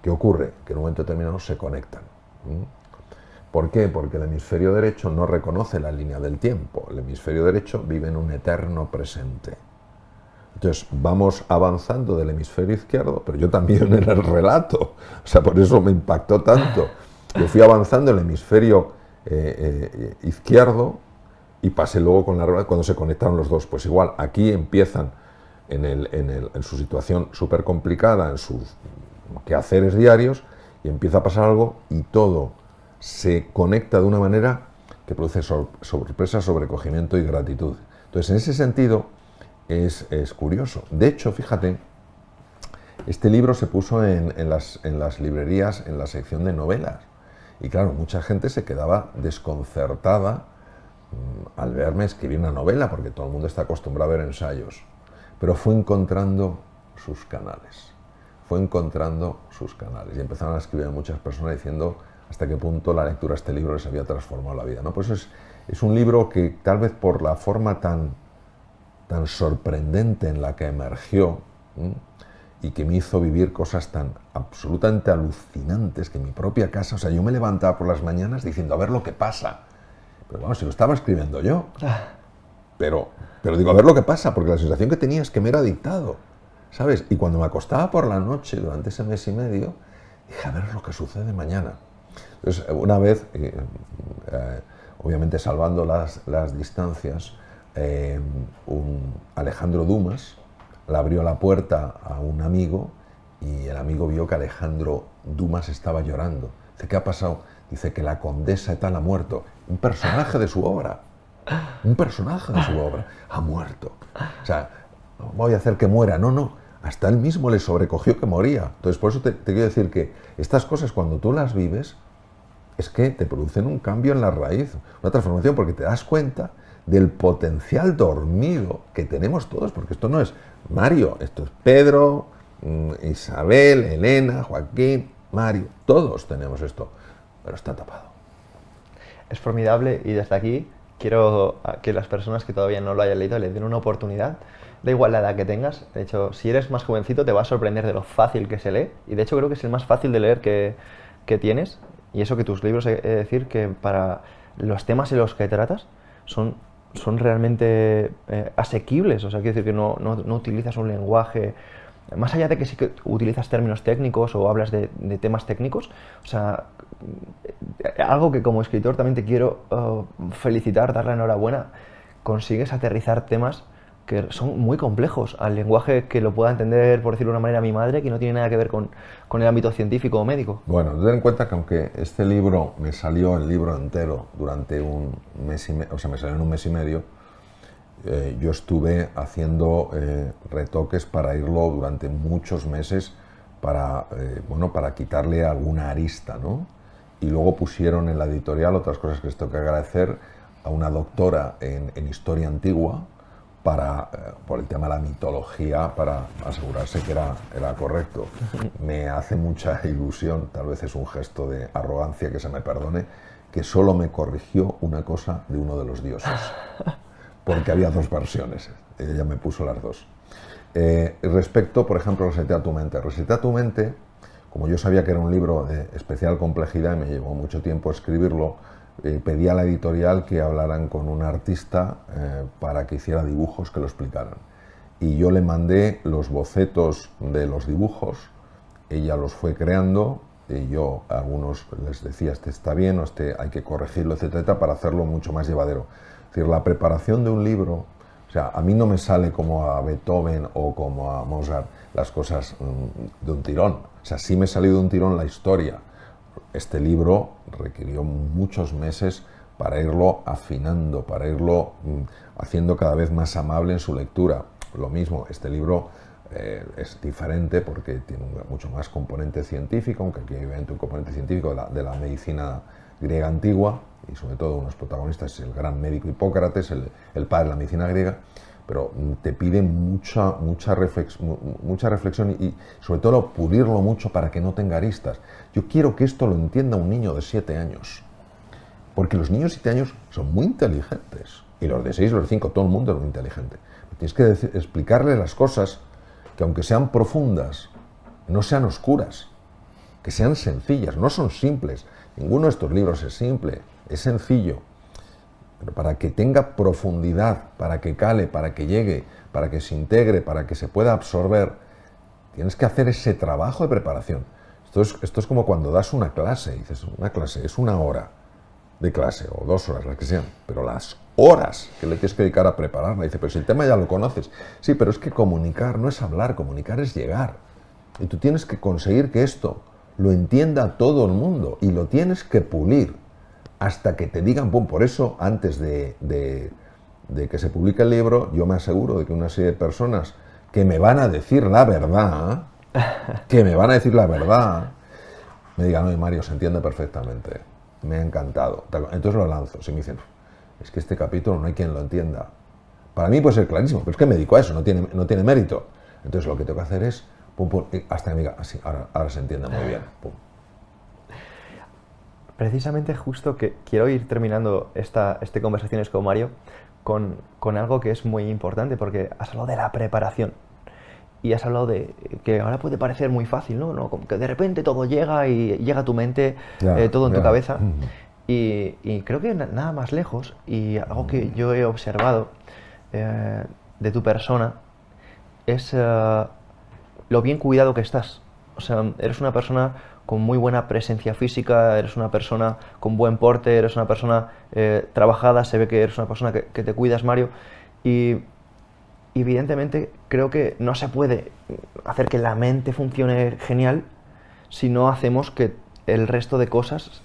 ¿Qué ocurre? Que en un momento determinado se conectan. ¿Por qué? Porque el hemisferio derecho no reconoce la línea del tiempo. El hemisferio derecho vive en un eterno presente. Entonces, vamos avanzando del hemisferio izquierdo, pero yo también en el relato. O sea, por eso me impactó tanto. Yo fui avanzando en el hemisferio izquierdo y pasé luego con la rueda cuando se conectaron los 2. Pues igual, aquí empiezan en su situación súper complicada, en sus quehaceres diarios, y empieza a pasar algo y todo se conecta de una manera que produce sorpresa, sobrecogimiento y gratitud. Entonces, en ese sentido, es curioso. De hecho, fíjate, este libro se puso en las librerías, en la sección de novelas. Y claro, mucha gente se quedaba desconcertada al verme escribir una novela, porque todo el mundo está acostumbrado a ver ensayos. Pero fue encontrando sus canales. Y empezaron a escribir muchas personas diciendo, hasta qué punto la lectura de este libro les había transformado la vida, ¿no? Pues es un libro que tal vez por la forma tan sorprendente en la que emergió, ¿sí?, y que me hizo vivir cosas tan absolutamente alucinantes que en mi propia casa, o sea, yo me levantaba por las mañanas diciendo, a ver lo que pasa. Pero bueno, si lo estaba escribiendo yo. Pero digo, a ver lo que pasa, porque la sensación que tenía es que me era dictado, ¿sabes? Y cuando me acostaba por la noche durante ese mes y medio, dije, a ver lo que sucede mañana. Entonces, una vez, obviamente salvando las distancias, Alejandro Dumas le abrió la puerta a un amigo y el amigo vio que Alejandro Dumas estaba llorando. Dice, ¿qué ha pasado? Dice que la condesa tal ha muerto. Un personaje de su obra. Un personaje de su obra. Ha muerto. O sea, voy a hacer que muera. No. Hasta él mismo le sobrecogió que moría. Entonces, por eso te quiero decir que estas cosas, cuando tú las vives, es que te producen un cambio en la raíz, una transformación, porque te das cuenta del potencial dormido que tenemos todos, porque esto no es Mario, esto es Pedro, Isabel, Elena, Joaquín, Mario, todos tenemos esto, pero está tapado. Es formidable y desde aquí quiero que las personas que todavía no lo hayan leído le den una oportunidad. Da igual la edad que tengas, de hecho, si eres más jovencito te va a sorprender de lo fácil que se lee, y de hecho creo que es el más fácil de leer que tienes, y eso que tus libros, he de decir que para los temas en los que tratas son realmente asequibles, o sea, quiero decir que no utilizas un lenguaje, más allá de que sí que utilizas términos técnicos o hablas de temas técnicos, o sea, algo que como escritor también te quiero felicitar, dar la enhorabuena, consigues aterrizar temas que son muy complejos al lenguaje que lo pueda entender, por decirlo de una manera, mi madre, que no tiene nada que ver con el ámbito científico o médico. Bueno, ten en cuenta que aunque este libro me salió el libro entero durante un mes y medio, o sea, me salió en un mes y medio, yo estuve haciendo retoques para irlo durante muchos meses para quitarle alguna arista, ¿no? Y luego pusieron en la editorial otras cosas que les tengo que agradecer a una doctora en historia antigua, por el tema de la mitología, para asegurarse que era correcto. Me hace mucha ilusión, tal vez es un gesto de arrogancia, que se me perdone, que solo me corrigió una cosa de uno de los dioses, porque había dos versiones, ella me puso las dos. Respecto, por ejemplo, a Resetea tu mente. Resetea tu mente, como yo sabía que era un libro de especial complejidad y me llevó mucho tiempo escribirlo, pedí a la editorial que hablaran con un artista para que hiciera dibujos que lo explicaran. Y yo le mandé los bocetos de los dibujos, ella los fue creando, y yo a algunos les decía, este está bien, o este hay que corregirlo, etcétera, para hacerlo mucho más llevadero. Es decir, la preparación de un libro, o sea, a mí no me sale como a Beethoven o como a Mozart las cosas de un tirón. O sea, sí me salió de un tirón la historia. Este libro requirió muchos meses para irlo afinando, para irlo haciendo cada vez más amable en su lectura. Lo mismo, este libro es diferente porque tiene mucho más componente científico, aunque aquí hay un componente científico de la medicina griega antigua, y sobre todo unos protagonistas, el gran médico Hipócrates, el padre de la medicina griega, pero te pide mucha reflexión y sobre todo pulirlo mucho para que no tenga aristas. Yo quiero que esto lo entienda un niño de 7 años, porque los niños de 7 años son muy inteligentes, y los de 6, los de 5, todo el mundo es muy inteligente. Tienes que explicarle las cosas que, aunque sean profundas, no sean oscuras, que sean sencillas, no son simples. Ninguno de estos libros es simple, es sencillo. Pero para que tenga profundidad, para que cale, para que llegue, para que se integre, para que se pueda absorber, tienes que hacer ese trabajo de preparación. Esto es como cuando das una clase, dices, una clase es 1 hora de clase, o 2 horas, las que sean, pero las horas que le tienes que dedicar a prepararla, dice, pero si el tema ya lo conoces. Sí, pero es que comunicar no es hablar, comunicar es llegar. Y tú tienes que conseguir que esto lo entienda todo el mundo, y lo tienes que pulir hasta que te digan, ¡pum! Por eso, antes de que se publique el libro, yo me aseguro de que una serie de personas que me van a decir la verdad, me digan, oye, Mario, se entiende perfectamente, me ha encantado. Entonces lo lanzo. Si me dicen, es que este capítulo no hay quien lo entienda. Para mí puede ser clarísimo, pero es que me dedico a eso, no tiene mérito. Entonces lo que tengo que hacer es, pum, hasta que me diga, así, ahora se entiende muy bien, pum. Precisamente justo que quiero ir terminando este conversaciones con Mario con algo que es muy importante, porque has hablado de la preparación y has hablado de que ahora puede parecer muy fácil, ¿no? ¿No? Como que de repente todo llega y llega a tu mente, Ya, todo en tu ya. cabeza. Y creo que nada más lejos, y algo que yo he observado eh, de tu persona es lo bien cuidado que estás. O sea, eres una persona con muy buena presencia física, eres una persona con buen porte, eres una persona trabajada, se ve que eres una persona que te cuidas, Mario. Y evidentemente creo que no se puede hacer que la mente funcione genial si no hacemos que el resto de cosas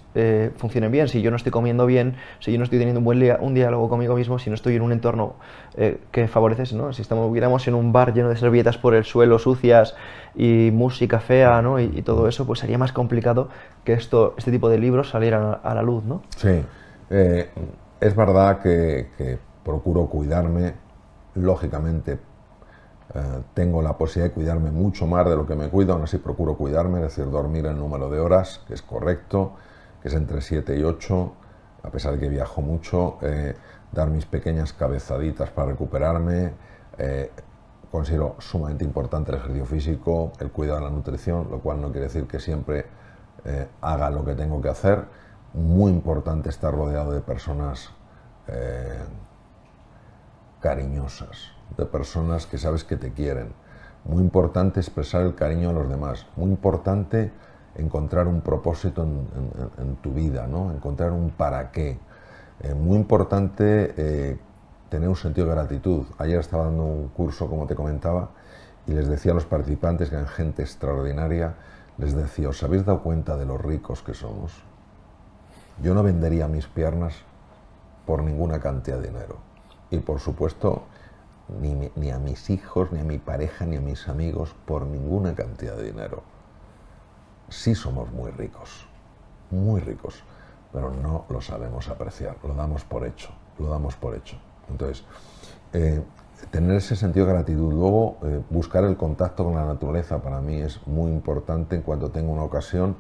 funcionen bien. Si yo no estoy comiendo bien, si yo no estoy teniendo un diálogo conmigo mismo, si no estoy en un entorno que favorece, ¿no? Si estuviéramos en un bar lleno de servilletas por el suelo sucias y música fea, ¿no? Y todo eso, pues sería más complicado que este tipo de libros salieran a la luz, ¿no? Sí, eh, es verdad que procuro cuidarme, lógicamente tengo la posibilidad de cuidarme mucho más de lo que me cuido, aún así procuro cuidarme, es decir, dormir el número de horas, que es correcto, que es entre 7 y 8, a pesar de que viajo mucho, dar mis pequeñas cabezaditas para recuperarme, considero sumamente importante el ejercicio físico, el cuidado de la nutrición, lo cual no quiere decir que siempre haga lo que tengo que hacer. Muy importante estar rodeado de personas cariñosas, de personas que sabes que te quieren. Muy importante expresar el cariño a los demás. Muy importante encontrar un propósito en tu vida, ¿no? Encontrar un para qué. Muy importante tener un sentido de gratitud. Ayer estaba dando un curso, como te comentaba, y les decía a los participantes, que eran gente extraordinaria, les decía, ¿os habéis dado cuenta de los ricos que somos? Yo no vendería mis piernas por ninguna cantidad de dinero. Y por supuesto, ni a mis hijos, ni a mi pareja, ni a mis amigos por ninguna cantidad de dinero. Sí somos muy ricos, pero no lo sabemos apreciar, lo damos por hecho, lo damos por hecho. Entonces, tener ese sentido de gratitud, luego buscar el contacto con la naturaleza para mí es muy importante en cuanto tengo una ocasión,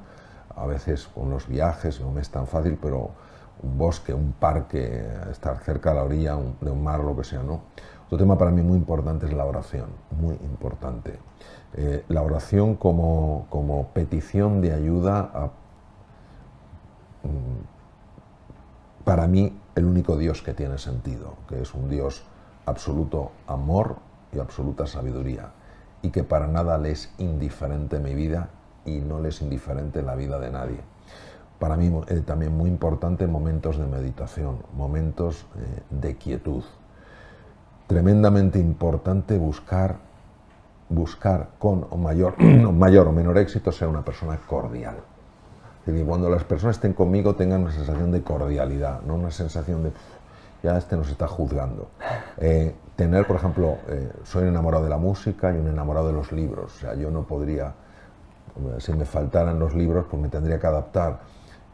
a veces con los viajes no me es tan fácil, pero un bosque, un parque, estar cerca de la orilla de un mar, lo que sea, ¿no? Otro tema para mí muy importante es la oración, muy importante. La oración como petición de ayuda para mí, el único Dios que tiene sentido, que es un Dios absoluto amor y absoluta sabiduría, y que para nada le es indiferente mi vida y no le es indiferente la vida de nadie. Para mí también muy importante momentos de meditación, momentos de quietud. Tremendamente importante buscar con mayor o menor éxito ser una persona cordial. Es decir, cuando las personas estén conmigo tengan una sensación de cordialidad, no una sensación de ya este nos está juzgando. Tener, por ejemplo, soy un enamorado de la música y un enamorado de los libros. O sea, yo no podría, si me faltaran los libros, pues me tendría que adaptar.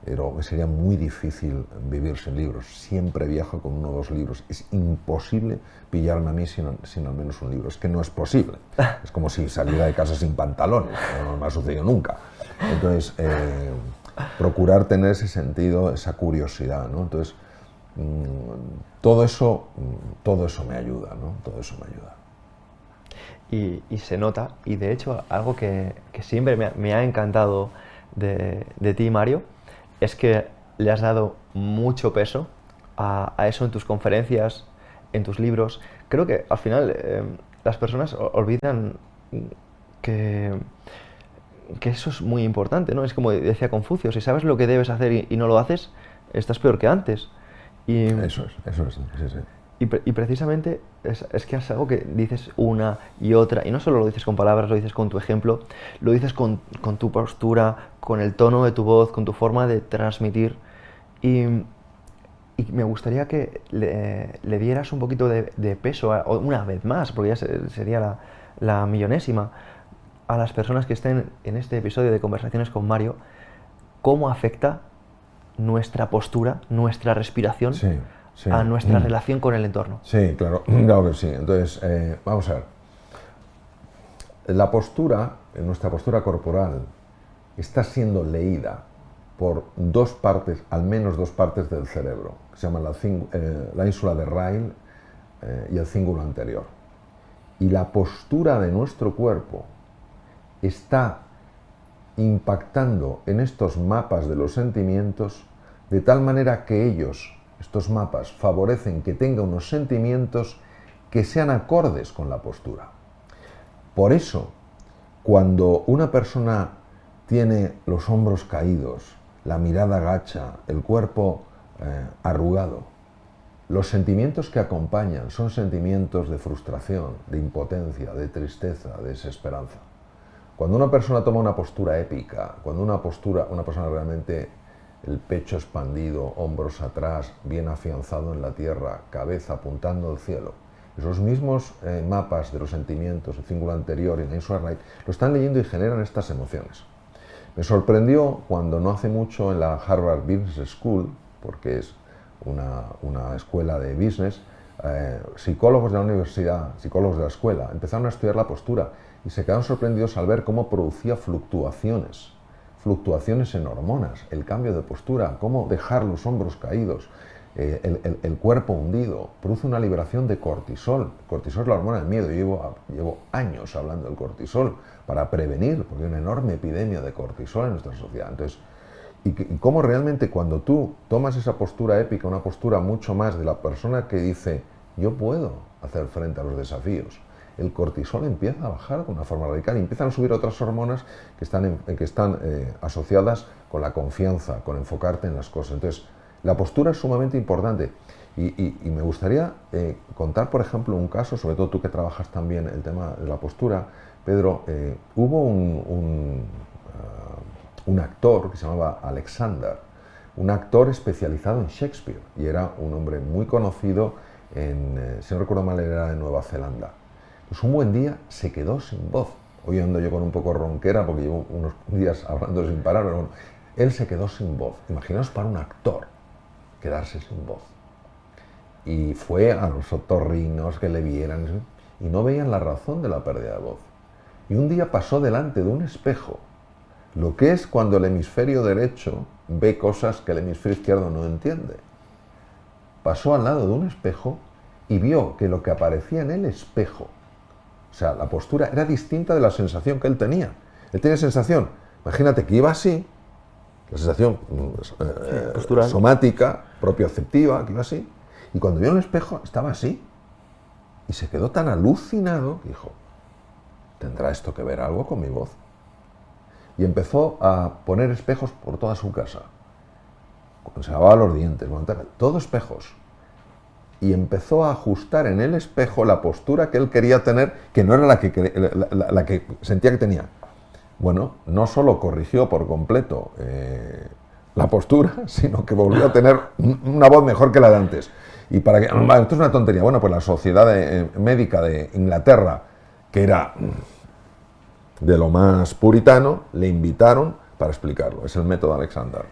Pero me sería muy difícil vivir sin libros. Siempre viajo con 1 o 2 libros. Es imposible pillarme a mí sin al menos un libro. Es que no es posible. Es como si saliera de casa sin pantalones. No me ha sucedido nunca. Entonces, procurar tener ese sentido, esa curiosidad, ¿no? Entonces, todo eso me ayuda, ¿no? Todo eso me ayuda. Y se nota, y de hecho algo que siempre me ha encantado de ti, Mario, es que le has dado mucho peso a eso en tus conferencias, en tus libros. Creo que al final las personas olvidan que, que eso es muy importante, ¿no? Es como decía Confucio, si sabes lo que debes hacer y no lo haces, estás peor que antes. Y, Eso es, sí, sí. y precisamente es que es algo que dices una y otra, y no solo lo dices con palabras, lo dices con tu ejemplo, lo dices con tu postura, con el tono de tu voz, con tu forma de transmitir. Y me gustaría que le dieras un poquito de peso, una vez más, porque ya sería la millonésima, a las personas que estén en este episodio de Conversaciones con Mario, cómo afecta nuestra postura, nuestra respiración, Sí, sí. a nuestra relación con el entorno. Sí, claro, claro que sí. Entonces, vamos a ver. Nuestra postura corporal, está siendo leída por dos partes, al menos dos partes del cerebro, que se llama la ínsula de Ryle y el cíngulo anterior. Y la postura de nuestro cuerpo está impactando en estos mapas de los sentimientos de tal manera que estos mapas, favorecen que tenga unos sentimientos que sean acordes con la postura. Por eso, cuando una persona tiene los hombros caídos, la mirada gacha, el cuerpo arrugado, los sentimientos que acompañan son sentimientos de frustración, de impotencia, de tristeza, de desesperanza. Cuando una persona toma una postura épica, cuando una persona realmente el pecho expandido, hombros atrás, bien afianzado en la tierra, cabeza apuntando al cielo, esos mismos mapas de los sentimientos, el cíngulo anterior y la ínsula Ryle, lo están leyendo y generan estas emociones. Me sorprendió cuando no hace mucho en la Harvard Business School, porque es una escuela de business, psicólogos de la universidad, psicólogos de la escuela, empezaron a estudiar la postura y se quedaron sorprendidos al ver cómo producía fluctuaciones en hormonas, el cambio de postura, cómo dejar los hombros caídos, el cuerpo hundido, produce una liberación de cortisol. El cortisol es la hormona del miedo. Yo llevo años hablando del cortisol para prevenir, porque hay una enorme epidemia de cortisol en nuestra sociedad. Entonces, y cómo realmente cuando tú tomas esa postura épica, una postura mucho más de la persona que dice, yo puedo hacer frente a los desafíos, el cortisol empieza a bajar de una forma radical y empiezan a subir otras hormonas que están asociadas con la confianza, con enfocarte en las cosas. Entonces, la postura es sumamente importante y me gustaría contar, por ejemplo, un caso, sobre todo tú que trabajas también el tema de la postura, Pedro. Hubo un actor que se llamaba Alexander, un actor especializado en Shakespeare, y era un hombre muy conocido si no recuerdo mal, era de Nueva Zelanda. Pues un buen día se quedó sin voz. Hoy ando yo con un poco ronquera porque llevo unos días hablando sin parar, pero bueno, él se quedó sin voz. Imaginaos para un actor quedarse sin voz. Y fue a los otorrinos que le vieran y no veían la razón de la pérdida de voz. Y un día pasó delante de un espejo, lo que es cuando el hemisferio derecho ve cosas que el hemisferio izquierdo no entiende. Pasó al lado de un espejo y vio que lo que aparecía en el espejo, o sea, la postura era distinta de la sensación que él tenía. Él tenía sensación, imagínate que iba así, la sensación somática, propioceptiva, que iba así, y cuando vio el espejo estaba así, y se quedó tan alucinado que dijo, ¿tendrá esto que ver algo con mi voz? Y empezó a poner espejos por toda su casa. Cuando se lavaba los dientes, todo espejos. Y empezó a ajustar en el espejo la postura que él quería tener, que no era la que sentía que tenía. Bueno, no solo corrigió por completo la postura, sino que volvió a tener una voz mejor que la de antes. Y para que, esto es una tontería. Bueno, pues la Sociedad Médica de Inglaterra, que era de lo más puritano, le invitaron para explicarlo. Es el método Alexander.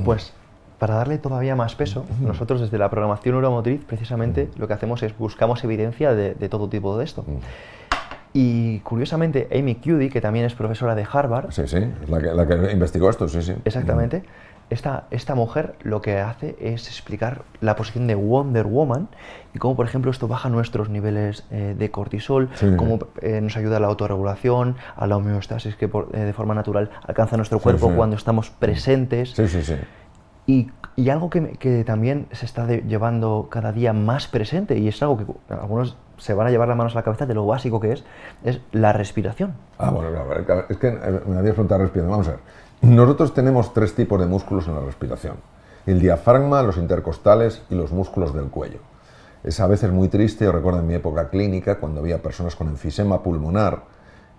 Pues para darle todavía más peso, nosotros desde la programación neuromotriz precisamente lo que hacemos es buscamos evidencia de todo tipo de esto. Y curiosamente Amy Cuddy, que también es profesora de Harvard... Sí, la que investigó esto, sí. Exactamente. Esta mujer lo que hace es explicar la posición de Wonder Woman y cómo, por ejemplo, esto baja nuestros niveles de cortisol, cómo nos ayuda a la autorregulación, a la homeostasis que de forma natural alcanza nuestro cuerpo cuando estamos presentes. Y algo que también se está llevando cada día más presente, y es algo que algunos se van a llevar las manos a la cabeza de lo básico que es la respiración. Bueno, es que me habías preguntado respiración. Vamos a ver. Nosotros tenemos 3 tipos de músculos en la respiración. El diafragma, los intercostales y los músculos del cuello. Es a veces muy triste, yo recuerdo en mi época clínica, cuando había personas con enfisema pulmonar,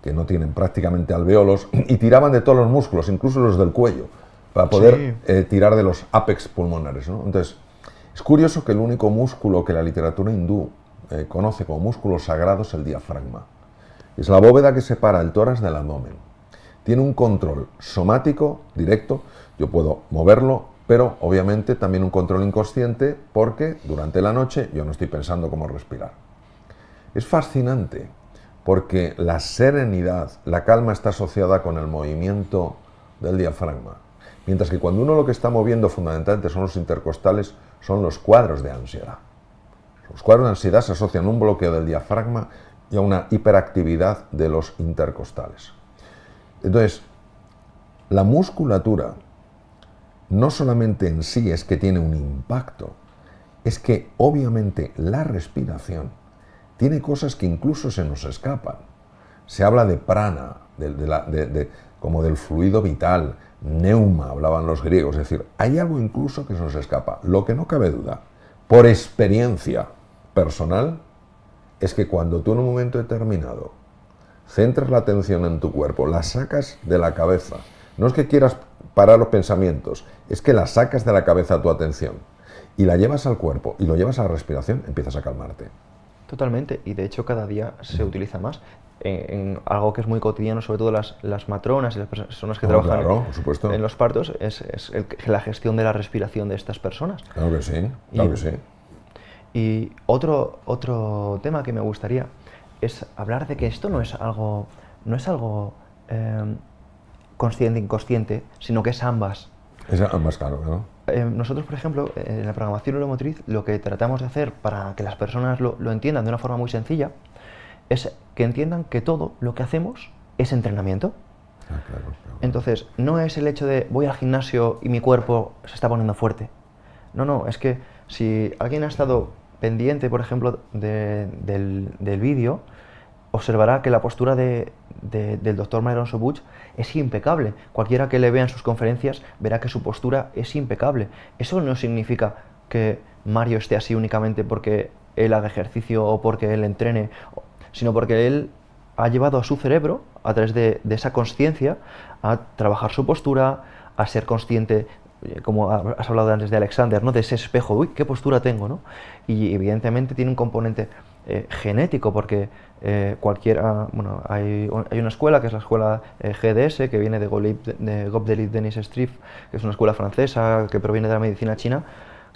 que no tienen prácticamente alvéolos, y tiraban de todos los músculos, incluso los del cuello, para poder tirar de los ápex pulmonares, ¿no? Entonces, es curioso que el único músculo que la literatura hindú conoce como músculo sagrado es el diafragma. Es la bóveda que separa el tórax del abdomen. Tiene un control somático directo, yo puedo moverlo, pero obviamente también un control inconsciente porque durante la noche yo no estoy pensando cómo respirar. Es fascinante porque la serenidad, la calma está asociada con el movimiento del diafragma. Mientras que cuando uno lo que está moviendo fundamentalmente son los intercostales, son los cuadros de ansiedad. Los cuadros de ansiedad se asocian a un bloqueo del diafragma y a una hiperactividad de los intercostales. Entonces, la musculatura no solamente en sí es que tiene un impacto, es que obviamente la respiración tiene cosas que incluso se nos escapan. Se habla de prana, como del fluido vital, neuma, hablaban los griegos, es decir, hay algo incluso que se nos escapa. Lo que no cabe duda, por experiencia personal, es que cuando tú en un momento determinado centras la atención en tu cuerpo, la sacas de la cabeza, no es que quieras parar los pensamientos, es que la sacas de la cabeza tu atención y la llevas al cuerpo y lo llevas a la respiración, empiezas a calmarte. Totalmente, y de hecho cada día se utiliza más en algo que es muy cotidiano, sobre todo las matronas y las personas que trabajan claro, por supuesto. En los partos, es la gestión de la respiración de estas personas. Claro que sí, claro que sí. Y otro tema que me gustaría es hablar de que esto no es algo consciente inconsciente, sino que es ambas. Es ambas, claro, ¿no? Nosotros, por ejemplo, en la programación neuromotriz, lo que tratamos de hacer para que las personas lo entiendan de una forma muy sencilla es que entiendan que todo lo que hacemos es entrenamiento. Claro. Entonces, no es el hecho de voy al gimnasio y mi cuerpo se está poniendo fuerte. No, es que si alguien ha estado pendiente, por ejemplo, del vídeo, observará que la postura del doctor Mario Alonso Puig es impecable. Cualquiera que le vea en sus conferencias verá que su postura es impecable. Eso no significa que Mario esté así únicamente porque él haga ejercicio o porque él entrene, sino porque él ha llevado a su cerebro, a través de esa consciencia, a trabajar su postura, a ser consciente, como has hablado antes de Alexander, ¿no? De ese espejo, uy, qué postura tengo, ¿no? Y evidentemente tiene un componente genético, porque hay una escuela que es la escuela GDS, que viene de Gobdelit Denis Striff, que es una escuela francesa que proviene de la medicina china,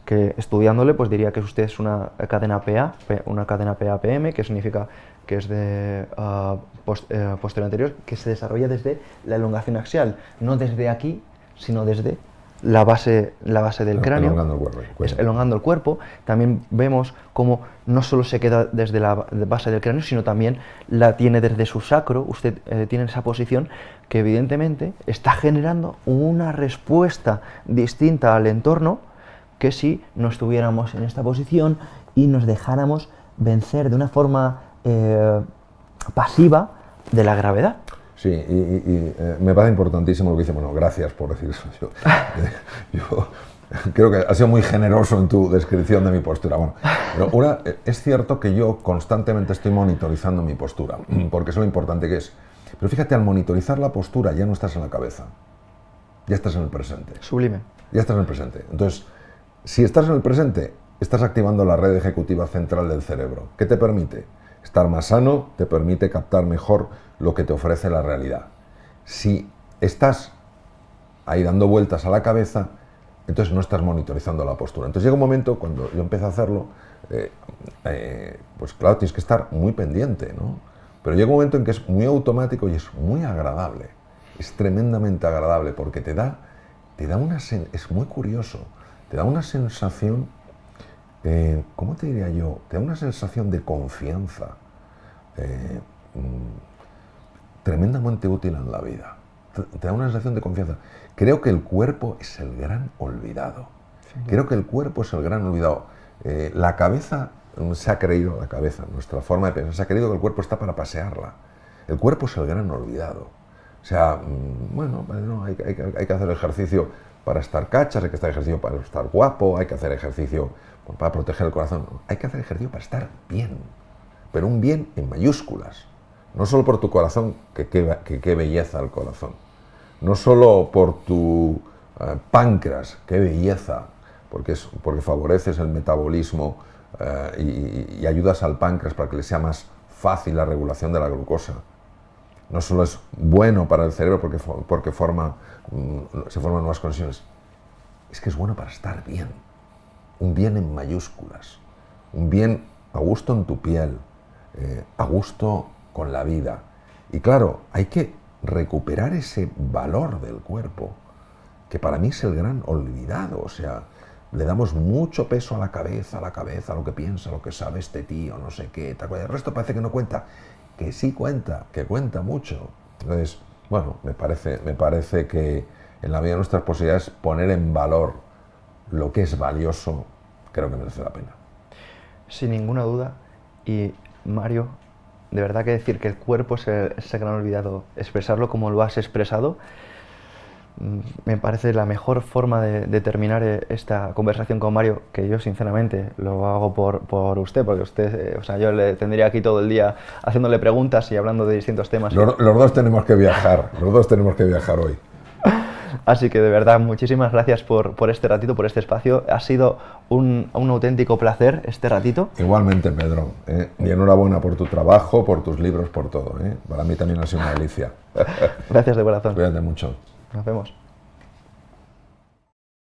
que estudiándole pues diría que usted es una cadena PA-PM, que significa que es de posterior anterior, que se desarrolla desde la elongación axial, no desde aquí, sino desde la base del cráneo, elongando el cuerpo. También vemos cómo no solo se queda desde la base del cráneo, sino también la tiene desde su sacro. Usted tiene esa posición que evidentemente está generando una respuesta distinta al entorno que si no estuviéramos en esta posición y nos dejáramos vencer de una forma pasiva de la gravedad. Sí, y me parece importantísimo lo que dice. Bueno, gracias por decir eso. Yo creo que has sido muy generoso en tu descripción de mi postura. Bueno, pero es cierto que yo constantemente estoy monitorizando mi postura, porque es lo importante que es. Pero fíjate, al monitorizar la postura ya no estás en la cabeza, ya estás en el presente. Sublime. Ya estás en el presente. Entonces, si estás en el presente, estás activando la red ejecutiva central del cerebro. ¿Qué te permite? Estar más sano, te permite captar mejor lo que te ofrece la realidad. Si estás ahí dando vueltas a la cabeza, entonces no estás monitorizando la postura. Entonces llega un momento, cuando yo empecé a hacerlo, pues claro, tienes que estar muy pendiente, ¿no? Pero llega un momento en que es muy automático y es muy agradable. Es tremendamente agradable porque te da es muy curioso, te da una sensación, ¿cómo te diría yo? Te da una sensación de confianza tremendamente útil en la vida. Te da una sensación de confianza. Creo que el cuerpo es el gran olvidado. Sí. Creo que el cuerpo es el gran olvidado. La cabeza se ha creído, nuestra forma de pensar, se ha creído que el cuerpo está para pasearla. El cuerpo es el gran olvidado. O sea, bueno, hay que hacer ejercicio para estar cachas, hay que hacer ejercicio para estar guapo, hay que hacer ejercicio para proteger el corazón. Hay que hacer ejercicio para estar bien, pero un bien en mayúsculas. No solo por tu corazón, que qué belleza el corazón. No solo por tu páncreas, qué belleza, porque favoreces el metabolismo y ayudas al páncreas para que le sea más fácil la regulación de la glucosa. No solo es bueno para el cerebro porque se forman nuevas conexiones, es que es bueno para estar bien. Un bien en mayúsculas, un bien a gusto en tu piel, a gusto con la vida. Y claro, hay que recuperar ese valor del cuerpo que para mí es el gran olvidado. O sea, le damos mucho peso a la cabeza, lo que piensa, lo que sabe este tío, no sé qué, tal cual. El resto parece que no cuenta, que sí cuenta, que cuenta mucho. Entonces, bueno, me parece que en la medida de nuestras posibilidades poner en valor lo que es valioso, creo que merece la pena. Sin ninguna duda. Y Mario, de verdad que decir que el cuerpo es ese gran olvidado, expresarlo como lo has expresado, me parece la mejor forma de terminar esta conversación con Mario, que yo sinceramente lo hago por usted, porque usted, o sea, yo le tendría aquí todo el día haciéndole preguntas y hablando de distintos temas. Los dos tenemos que viajar, hoy. Así que de verdad, muchísimas gracias por este ratito, por este espacio. Ha sido un auténtico placer este ratito. Igualmente, Pedro. Y enhorabuena por tu trabajo, por tus libros, por todo. Para mí también ha sido una delicia. Gracias de corazón. Cuídate mucho. Nos vemos.